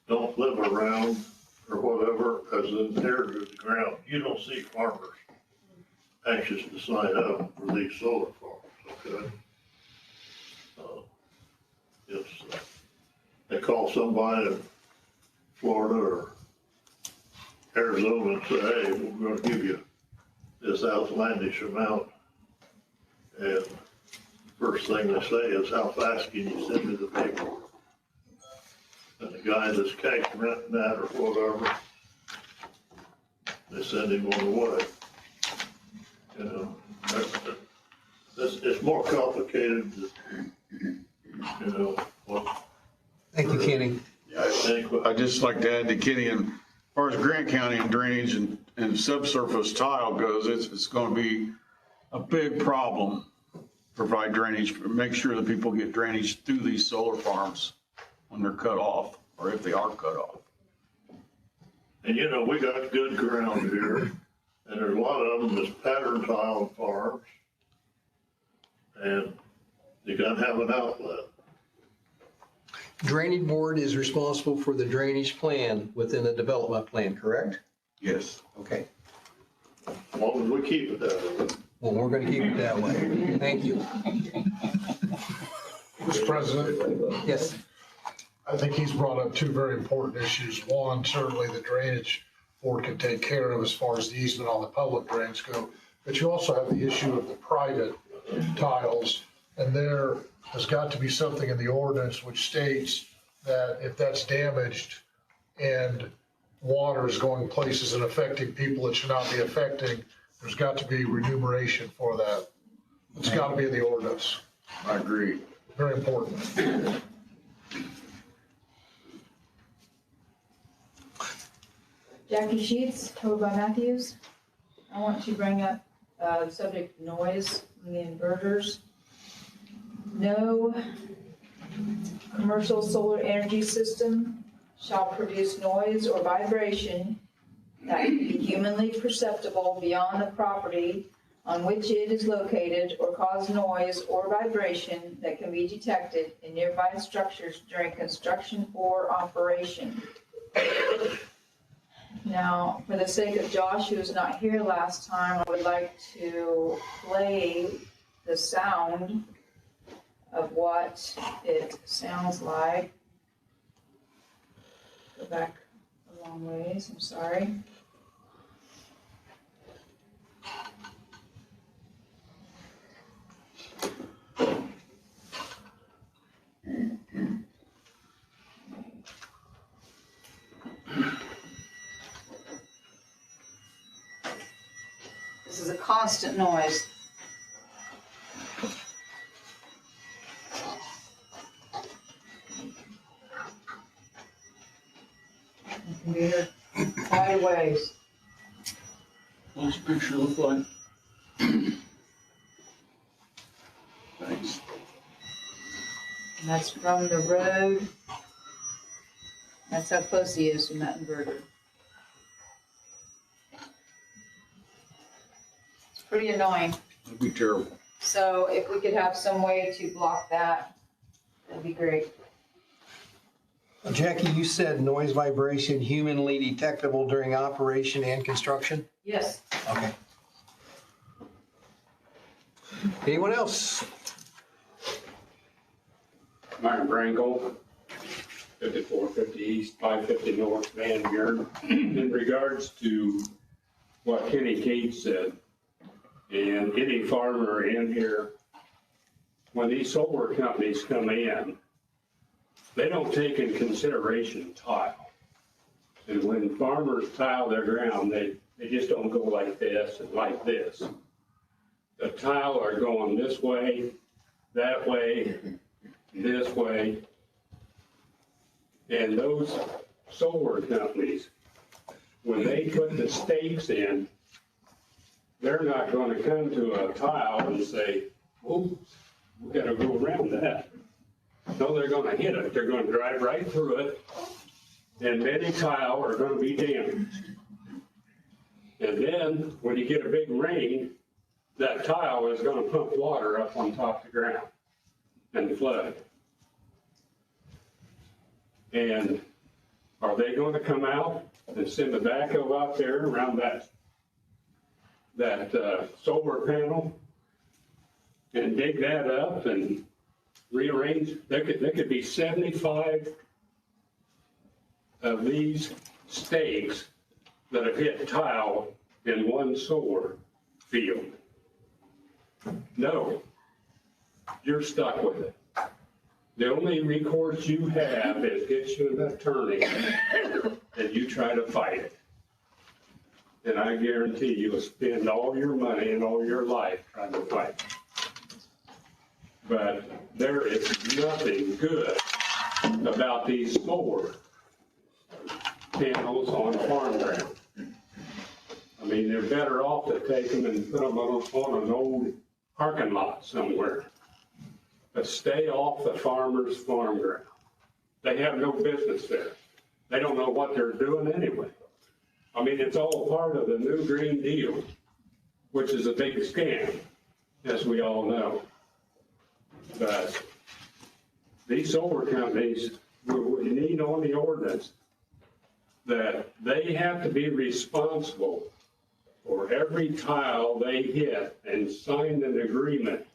don't live around or whatever as inherited the ground. You don't see farmers anxious to sign up for these solar farms, okay? They call somebody in Florida or Arizona and say, hey, we're gonna give you this outlandish amount. And first thing they say is, how fast can you send me the paper? And the guy that's cash renting that or whatever, they send him on the way. You know, it's more complicated than, you know, what. Thank you, Kenny. I'd just like to add to Kenny, and as far as Grant County and drainage and subsurface tile goes, it's going to be a big problem. Provide drainage, make sure that people get drainage through these solar farms when they're cut off, or if they are cut off. And you know, we got good ground here, and there's a lot of them that's pattern tile farms, and you gotta have an outlet. Drainage board is responsible for the drainage plan within the development plan, correct? Yes. Okay. As long as we keep it that way. Well, we're going to keep it that way. Thank you. Mr. President, Yes. I think he's brought up two very important issues. One, certainly the drainage board can take care of as far as the easement on the public drains go. But you also have the issue of the private tiles. And there has got to be something in the ordinance which states that if that's damaged and water is going places and affecting people it should not be affecting, there's got to be remuneration for that. It's got to be in the ordinance. I agree. Very important. Jackie Sheets, covered by Matthews. I want to bring up the subject noise from the inverters. No commercial solar energy system shall produce noise or vibration that can be humanly perceptible beyond the property on which it is located or cause noise or vibration that can be detected in nearby structures during construction or operation. Now, for the sake of Josh, who was not here last time, I would like to play the sound of what it sounds like. Go back a long ways, I'm sorry. This is a constant noise. It can be heard quite a ways. What's the picture look like? Thanks. And that's from the road. That's how close he is from that inverter. It's pretty annoying. That'd be terrible. So if we could have some way to block that, that'd be great. Jackie, you said noise vibration humanly detectable during operation and construction? Yes. Okay. Anyone else? Myron Brangle, 5450 East, 550 North, Van Buren. In regards to what Kenny Cate said, and any farmer in here, when these solar companies come in, they don't take in consideration tile. And when farmers tile their ground, they just don't go like this and like this. The tile are going this way, that way, this way. And those solar companies, when they put the stakes in, they're not going to come to a tile and say, oh, we got to go around that. No, they're going to hit it. They're going to drive right through it, and many tile are going to be damaged. And then, when you get a big rain, that tile is going to pump water up on top of the ground and flood. And are they going to come out and send a backhoe out there around that solar panel and dig that up and rearrange? There could be 75 of these stakes that have hit tile in one solar field. No, you're stuck with it. The only recourse you have is get you an attorney and you try to fight it. And I guarantee you will spend all your money and all your life trying to fight it. But there is nothing good about these solar panels on farm ground. I mean, they're better off to take them and put them on an old parking lot somewhere. But stay off the farmer's farm ground. They have no business there. They don't know what they're doing anyway. I mean, it's all part of the new Green Deal, which is a big scam, as we all know. But these solar companies, we need on the ordinance that they have to be responsible for every tile they hit and sign an agreement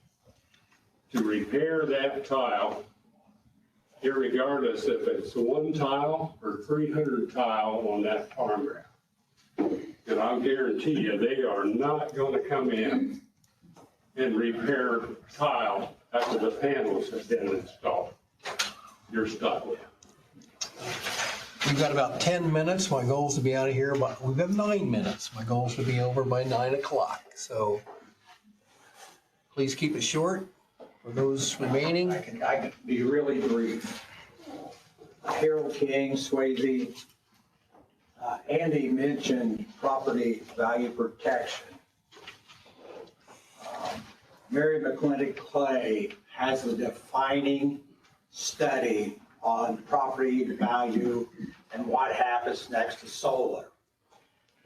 to repair that tile, irregardless if it's 1 tile or 300 tile on that farm ground. And I'll guarantee you, they are not gonna come in and repair tile after the panels have been installed. You're stuck with it. We've got about 10 minutes. My goal is to be out of here, but we've got 9 minutes. My goal is to be over by 9 o'clock. So please keep it short for those remaining. I can be really brief. Harold King, Swayze. Andy mentioned property value protection. Mary McClintock Clay has a defining study on property value and what happens next to solar.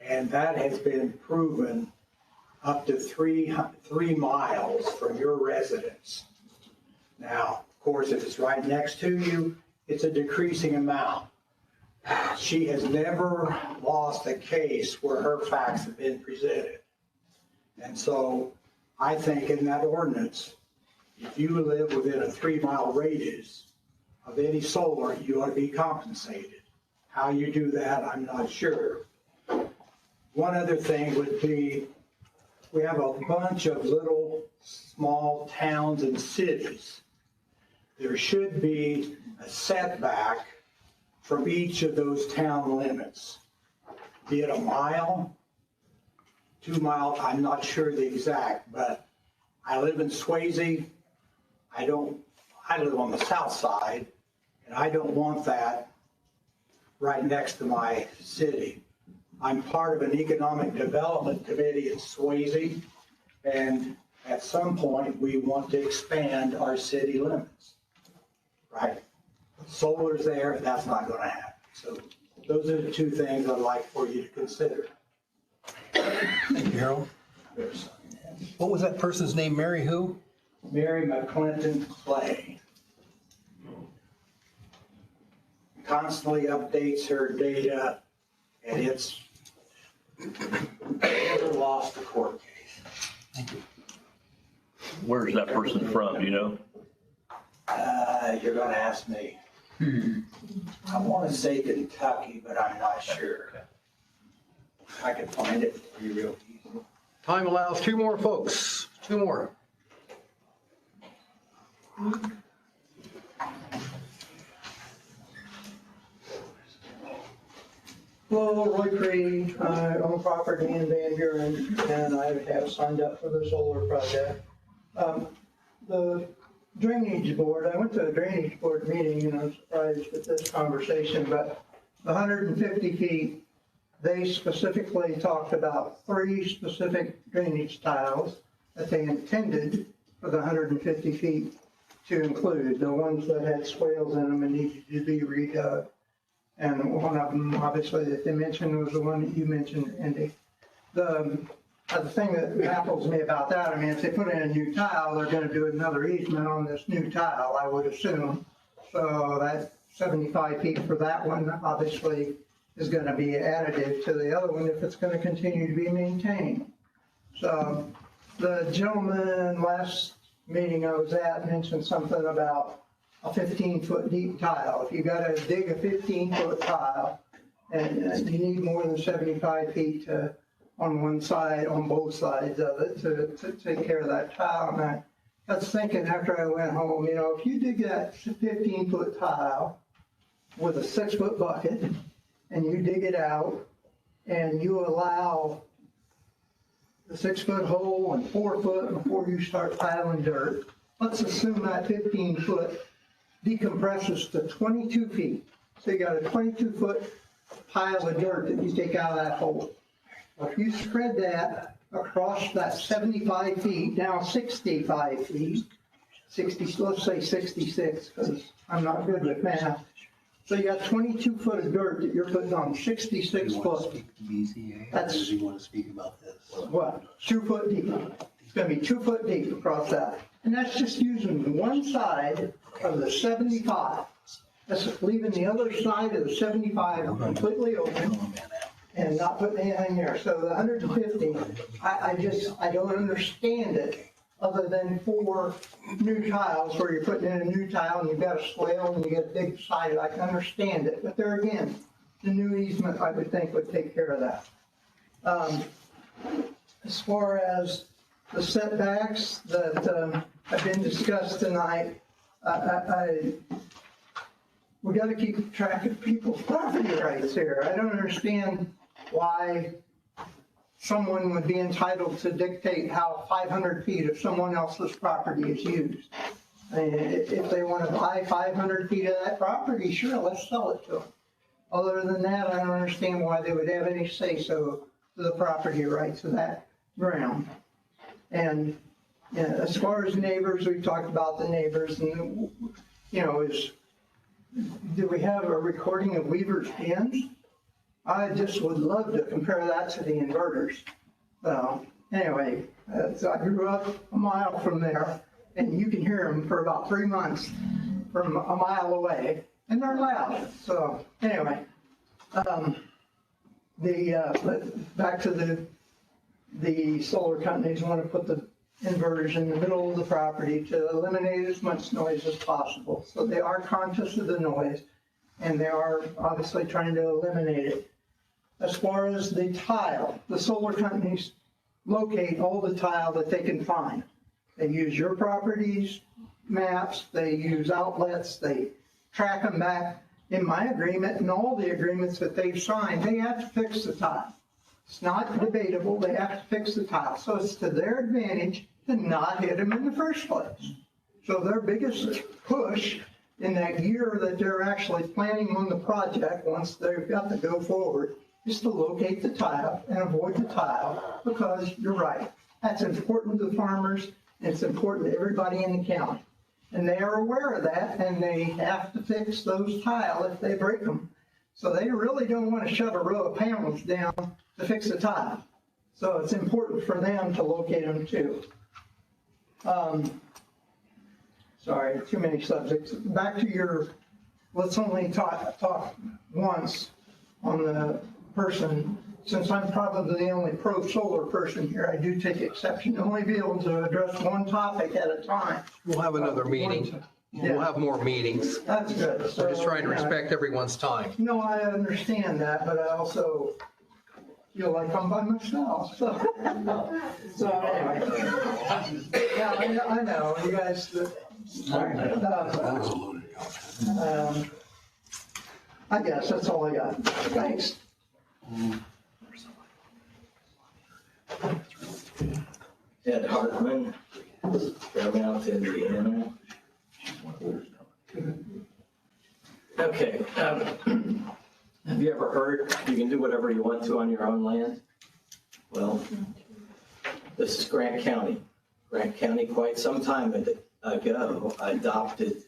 And that has been proven up to 3 miles from your residence. Now, of course, if it's right next to you, it's a decreasing amount. She has never lost a case where her facts have been presented. And so I think in that ordinance, if you live within a 3-mile radius of any solar, you ought to be compensated. How you do that, I'm not sure. One other thing would be, we have a bunch of little small towns and cities. There should be a setback from each of those town limits. Be it a mile, 2 miles, I'm not sure the exact, but I live in Swayze. I live on the south side, and I don't want that right next to my city. I'm part of an economic development committee in Swayze, and at some point, we want to expand our city limits, right? Solar's there, that's not going to happen. So those are the 2 things I'd like for you to consider. Thank you, Harold. What was that person's name? Mary who? Mary McClintock Clay. Constantly updates her data, and it's never lost a court case. Thank you. Where's that person from, do you know? You're going to ask me. I want to say Kentucky, but I'm not sure. I can find it for you real easy. Time allows 2 more folks. 2 more. Hello, Roy Cree. I own property in Van Buren, and I have signed up for the solar project. The drainage board, I went to a drainage board meeting, and I'm surprised at this conversation, but 150 feet, they specifically talked about 3 specific drainage tiles that they intended for the 150 feet to include, the ones that had swales in them and needed to be redug. And one of them, obviously, that they mentioned was the one that you mentioned, Andy. The thing that baffles me about that, I mean, if they put in a new tile, they're going to do another easement on this new tile, I would assume. So that 75 feet for that one, obviously, is going to be additive to the other one if it's going to continue to be maintained. So the gentleman last meeting I was at mentioned something about a 15-foot deep tile. If you got to dig a 15-foot tile, and you need more than 75 feet on one side, on both sides of it, to take care of that tile. And I was thinking after I went home, you know, if you dig that 15-foot tile with a 6-foot bucket, and you dig it out, and you allow the 6-foot hole and 4 foot before you start piling dirt, let's assume that 15-foot decompresses to 22 feet. So you got a 22-foot pile of dirt that you take out of that hole. If you spread that across that 75 feet, now 65 feet, 60, let's say 66, because I'm not good with math. So you got 22 foot of dirt that you're putting on 66 foot. That's, does he want to speak about this? What? 2 foot deep. It's going to be 2 foot deep across that. And that's just using one side of the 75. That's leaving the other side of the 75 completely open and not putting anything there. So the 150, I don't understand it other than for new tiles where you're putting in a new tile and you've got a swale and you get a big side. I can understand it, but there again, the new easement, I would think, would take care of that. As far as the setbacks that have been discussed tonight, we got to keep track of people's property rights here. I don't understand why someone would be entitled to dictate how 500 feet of someone else's property is used. I mean, if they want to buy 500 feet of that property, sure, let's sell it to them. Other than that, I don't understand why they would have any say-so to the property rights of that ground. And as far as neighbors, we've talked about the neighbors, and do we have a recording of Weaver's pins? I just would love to compare that to the inverters. Anyway, so I grew up a mile from there, and you can hear them for about 3 months from a mile away, and they're loud. So anyway, back to the solar companies want to put the inverters in the middle of the property to eliminate as much noise as possible. So they are conscious of the noise, and they are obviously trying to eliminate it. As far as the tile, the solar companies locate all the tile that they can find. They use your property's maps, they use outlets, they track them back. In my agreement and all the agreements that they've signed, they have to fix the tile. It's not debatable, they have to fix the tile. So it's to their advantage to not hit them in the first place. So their biggest push in that year that they're actually planning on the project, once they've got to go forward, is to locate the tile and avoid the tile, because you're right. That's important to the farmers, and it's important to everybody in the county. And they are aware of that, and they have to fix those tile if they break them. So they really don't want to shut a row of panels down to fix the tile. So it's important for them to locate them too. Sorry, too many subjects. Back to your, let's only talk once on the person. Since I'm probably the only pro-solar person here, I do take exception to only be able to address one topic at a time. We'll have another meeting. We'll have more meetings. That's good. We're just trying to respect everyone's time. No, I understand that, but I also feel like I'm by myself, so anyway. Yeah, I know, you guys, I guess that's all I got. Thanks. Ed Hartman, Fairmount, Indiana. Okay, have you ever heard you can do whatever you want to on your own land? Well, this is Grant County. Grant County, quite some time ago, adopted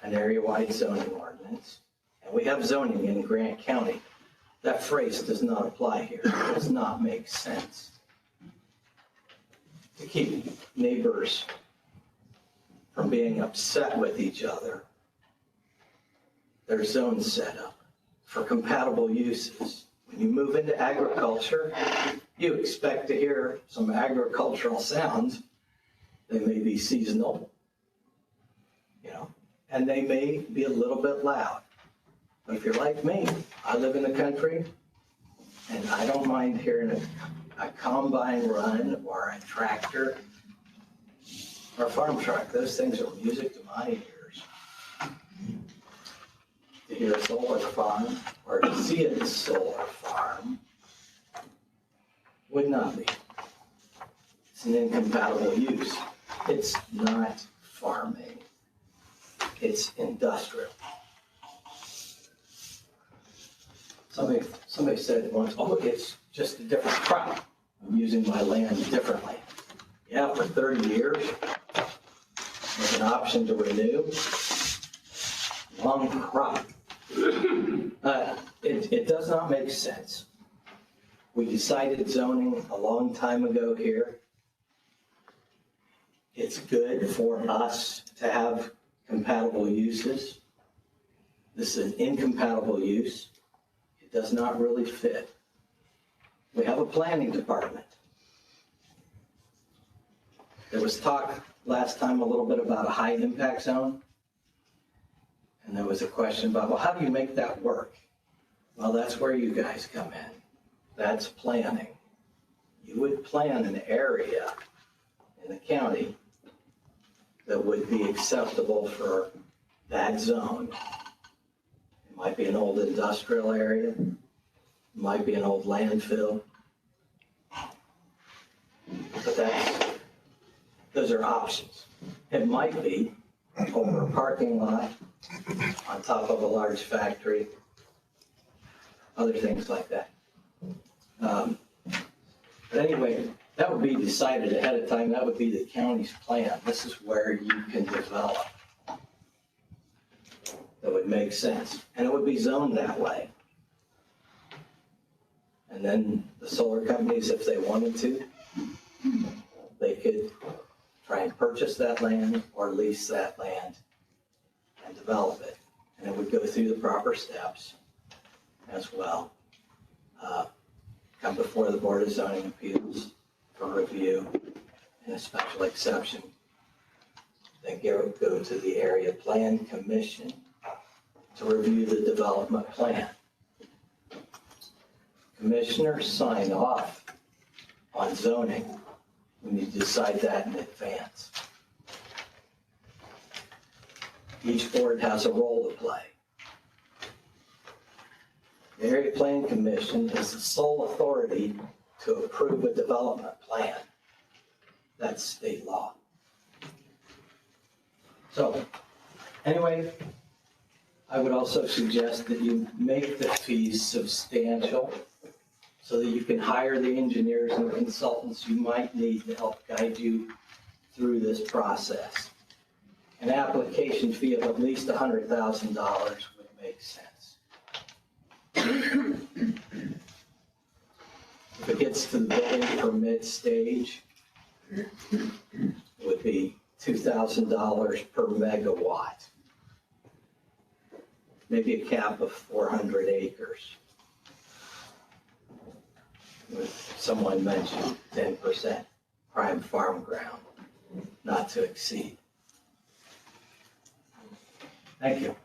an area-wide zoning ordinance, and we have zoning in Grant County. That phrase does not apply here. It does not make sense. To keep neighbors from being upset with each other, there's zones set up for compatible uses. When you move into agriculture, you expect to hear some agricultural sounds. They may be seasonal, and they may be a little bit loud. But if you're like me, I live in the country, and I don't mind hearing a combine run or a tractor or a farm truck. Those things are music to my ears. To hear a solar farm or to see a solar farm would not be. It's an incompatible use. It's not farming. It's industrial. Somebody said once, oh, it's just a different crop. I'm using my land differently. Yeah, for 30 years, with an option to renew, long crop. It does not make sense. We decided zoning a long time ago here. It's good for us to have compatible uses. This is an incompatible use. It does not really fit. We have a planning department. There was talk last time a little bit about a high impact zone. And there was a question about, well, how do you make that work? Well, that's where you guys come in. That's planning. You would plan an area in the county that would be acceptable for that zone. It might be an old industrial area. It might be an old landfill. But those are options. It might be over a parking lot, on top of a large factory, other things like that. But anyway, that would be decided ahead of time. That would be the county's plan. This is where you can develop. That would make sense. And it would be zoned that way. And then the solar companies, if they wanted to, they could try and purchase that land or lease that land and develop it. And it would go through the proper steps as well. Come before the Board of Zoning Appeals for review and a special exception. Then go to the Area Plan Commission to review the development plan. Commissioners sign off on zoning when you decide that in advance. Each board has a role to play. The Area Plan Commission is the sole authority to approve a development plan. That's state law. So, anyway, I would also suggest that you make the fees substantial so that you can hire the engineers and consultants you might need to help guide you through this process. An application fee of at least $100,000 would make sense. If it gets to the building permit stage, it would be $2,000 per megawatt. Maybe a cap of 400 acres. Someone mentioned 10% prime farm ground, not to exceed. Thank you.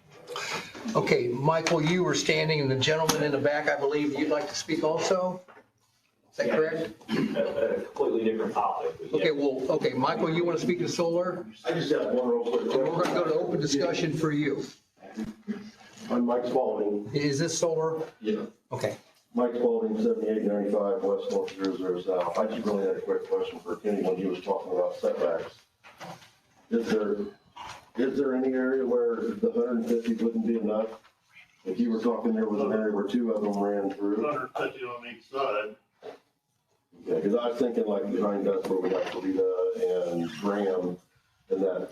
Okay, Michael, you were standing, and the gentleman in the back, I believe you'd like to speak also? Is that correct? A completely different topic. Okay, Michael, you want to speak to solar? I just have one real quick question. We're going to go to open discussion for you. I'm Mike Spalding. Is this solar? Yeah. Okay. Mike Spalding, 7895 West North 00 South. I just really had a quick question for Kenny when he was talking about setbacks. Is there any area where the 150 wouldn't be enough? If you were talking there was an area where two of them ran through. 150 on each side. Yeah, because I was thinking like behind us where we got Toledo and Graham, and that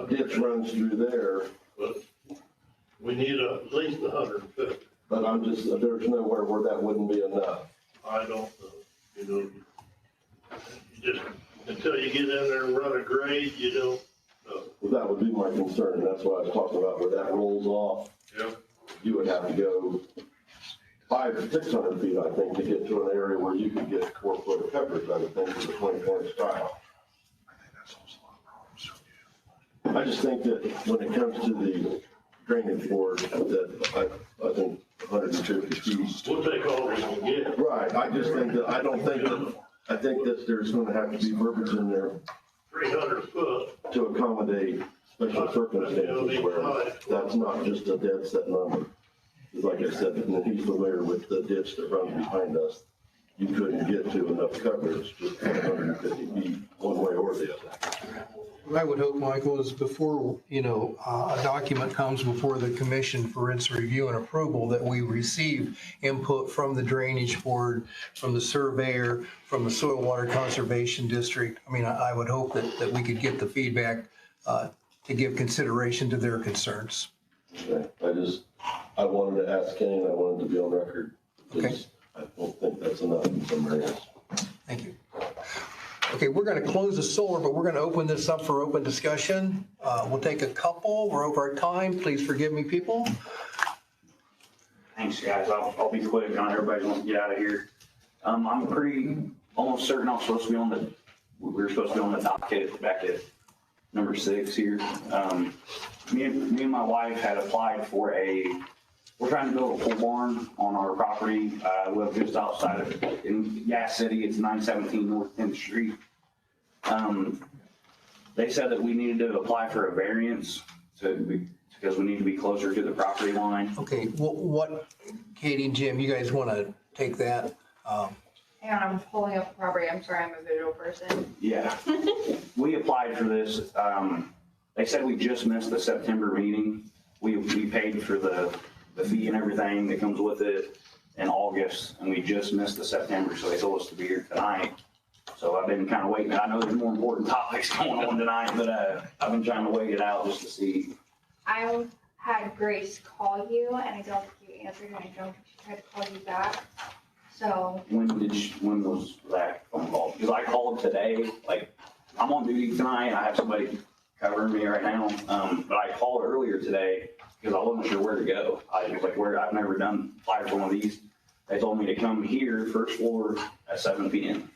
ditch runs through there. But we need at least 150. But there's nowhere where that wouldn't be enough. I don't know, you just, until you get in there and run a grade, you don't know. Well, that would be my concern, and that's what I was talking about, where that rolls off. Yep. You would have to go 500 to 600 feet, I think, to get to an area where you could get 4 foot of coverage, I would think, with a 20-inch tile. I just think that when it comes to the drainage board, that I think 150 feet. We'll take all we can get. Right, I think that there's gonna have to be verbiage in there 300 foot. to accommodate special circumstances where that's not just a dead set number. Because like I said, and he's familiar with the ditch that runs behind us, you couldn't get to enough coverage just 150 feet one way or the other. I would hope, Michael, is before, a document comes before the commission for its review and approval, that we receive input from the drainage board, from the surveyor, from the soil water conservation district. I mean, I would hope that we could get the feedback to give consideration to their concerns. Okay, I wanted to ask Kenny, and I wanted to be on record. Okay. I don't think that's enough in some areas. Thank you. Okay, we're going to close the solar, but we're going to open this up for open discussion. We'll take a couple. We're over our time. Please forgive me, people. Thanks, guys. I'll be quick. I know everybody wants to get out of here. I'm pretty almost certain I'm supposed to be on the we were supposed to be on the docket back at number 6 here. Me and my wife had applied for we're trying to build a pole barn on our property. We live just outside of, in Gas City, it's 917 North 10th Street. They said that we needed to apply for a variance because we need to be closer to the property line. Okay, what, Katie and Jim, you guys want to take that? And I'm pulling up the property. I'm sorry, I'm a visual person. Yeah, we applied for this. They said we just missed the September meeting. We paid for the fee and everything that comes with it in August, and we just missed the September, so they told us to be here tonight. So I've been kind of waiting. I know there's more important topics going on tonight, but I've been trying to wait it out just to see. I had Grace call you, and I don't think you answered, and I don't think she tried to call you back. So. When was that phone call? Because I called today, like, I'm on duty tonight, and I have somebody covering me right now. But I called earlier today because I wasn't sure where to go. I was like, I've never applied for one of these. They told me to come here, first floor, at 7 p.m.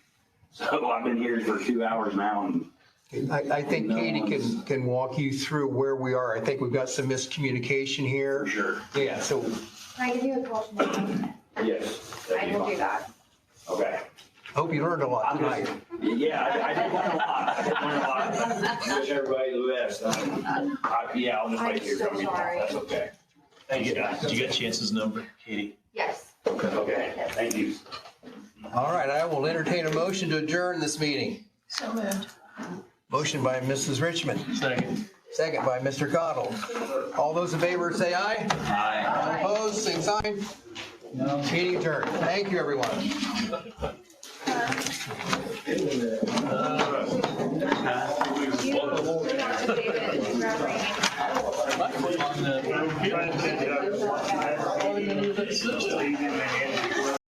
So I've been here for 2 hours now, and I think Katie can walk you through where we are. I think we've got some miscommunication here. For sure. Yeah, so. Can I give you a call tomorrow? Yes. I will do that. Okay. Hope you learned a lot tonight. Yeah, I did learn a lot. I did learn a lot. Wish everybody the best. Yeah, I'll just wait here. I'm so sorry. That's okay. Thank you, guys. Did you get Chance's number, Katie? Yes. Okay, thank you. All right, I will entertain a motion to adjourn this meeting. So moved. Motion by Mrs. Richmond. Second. Second by Mr. Cottle. All those in favor say aye. Aye. All opposed, same sign. Meeting adjourned. Thank you, everyone. On the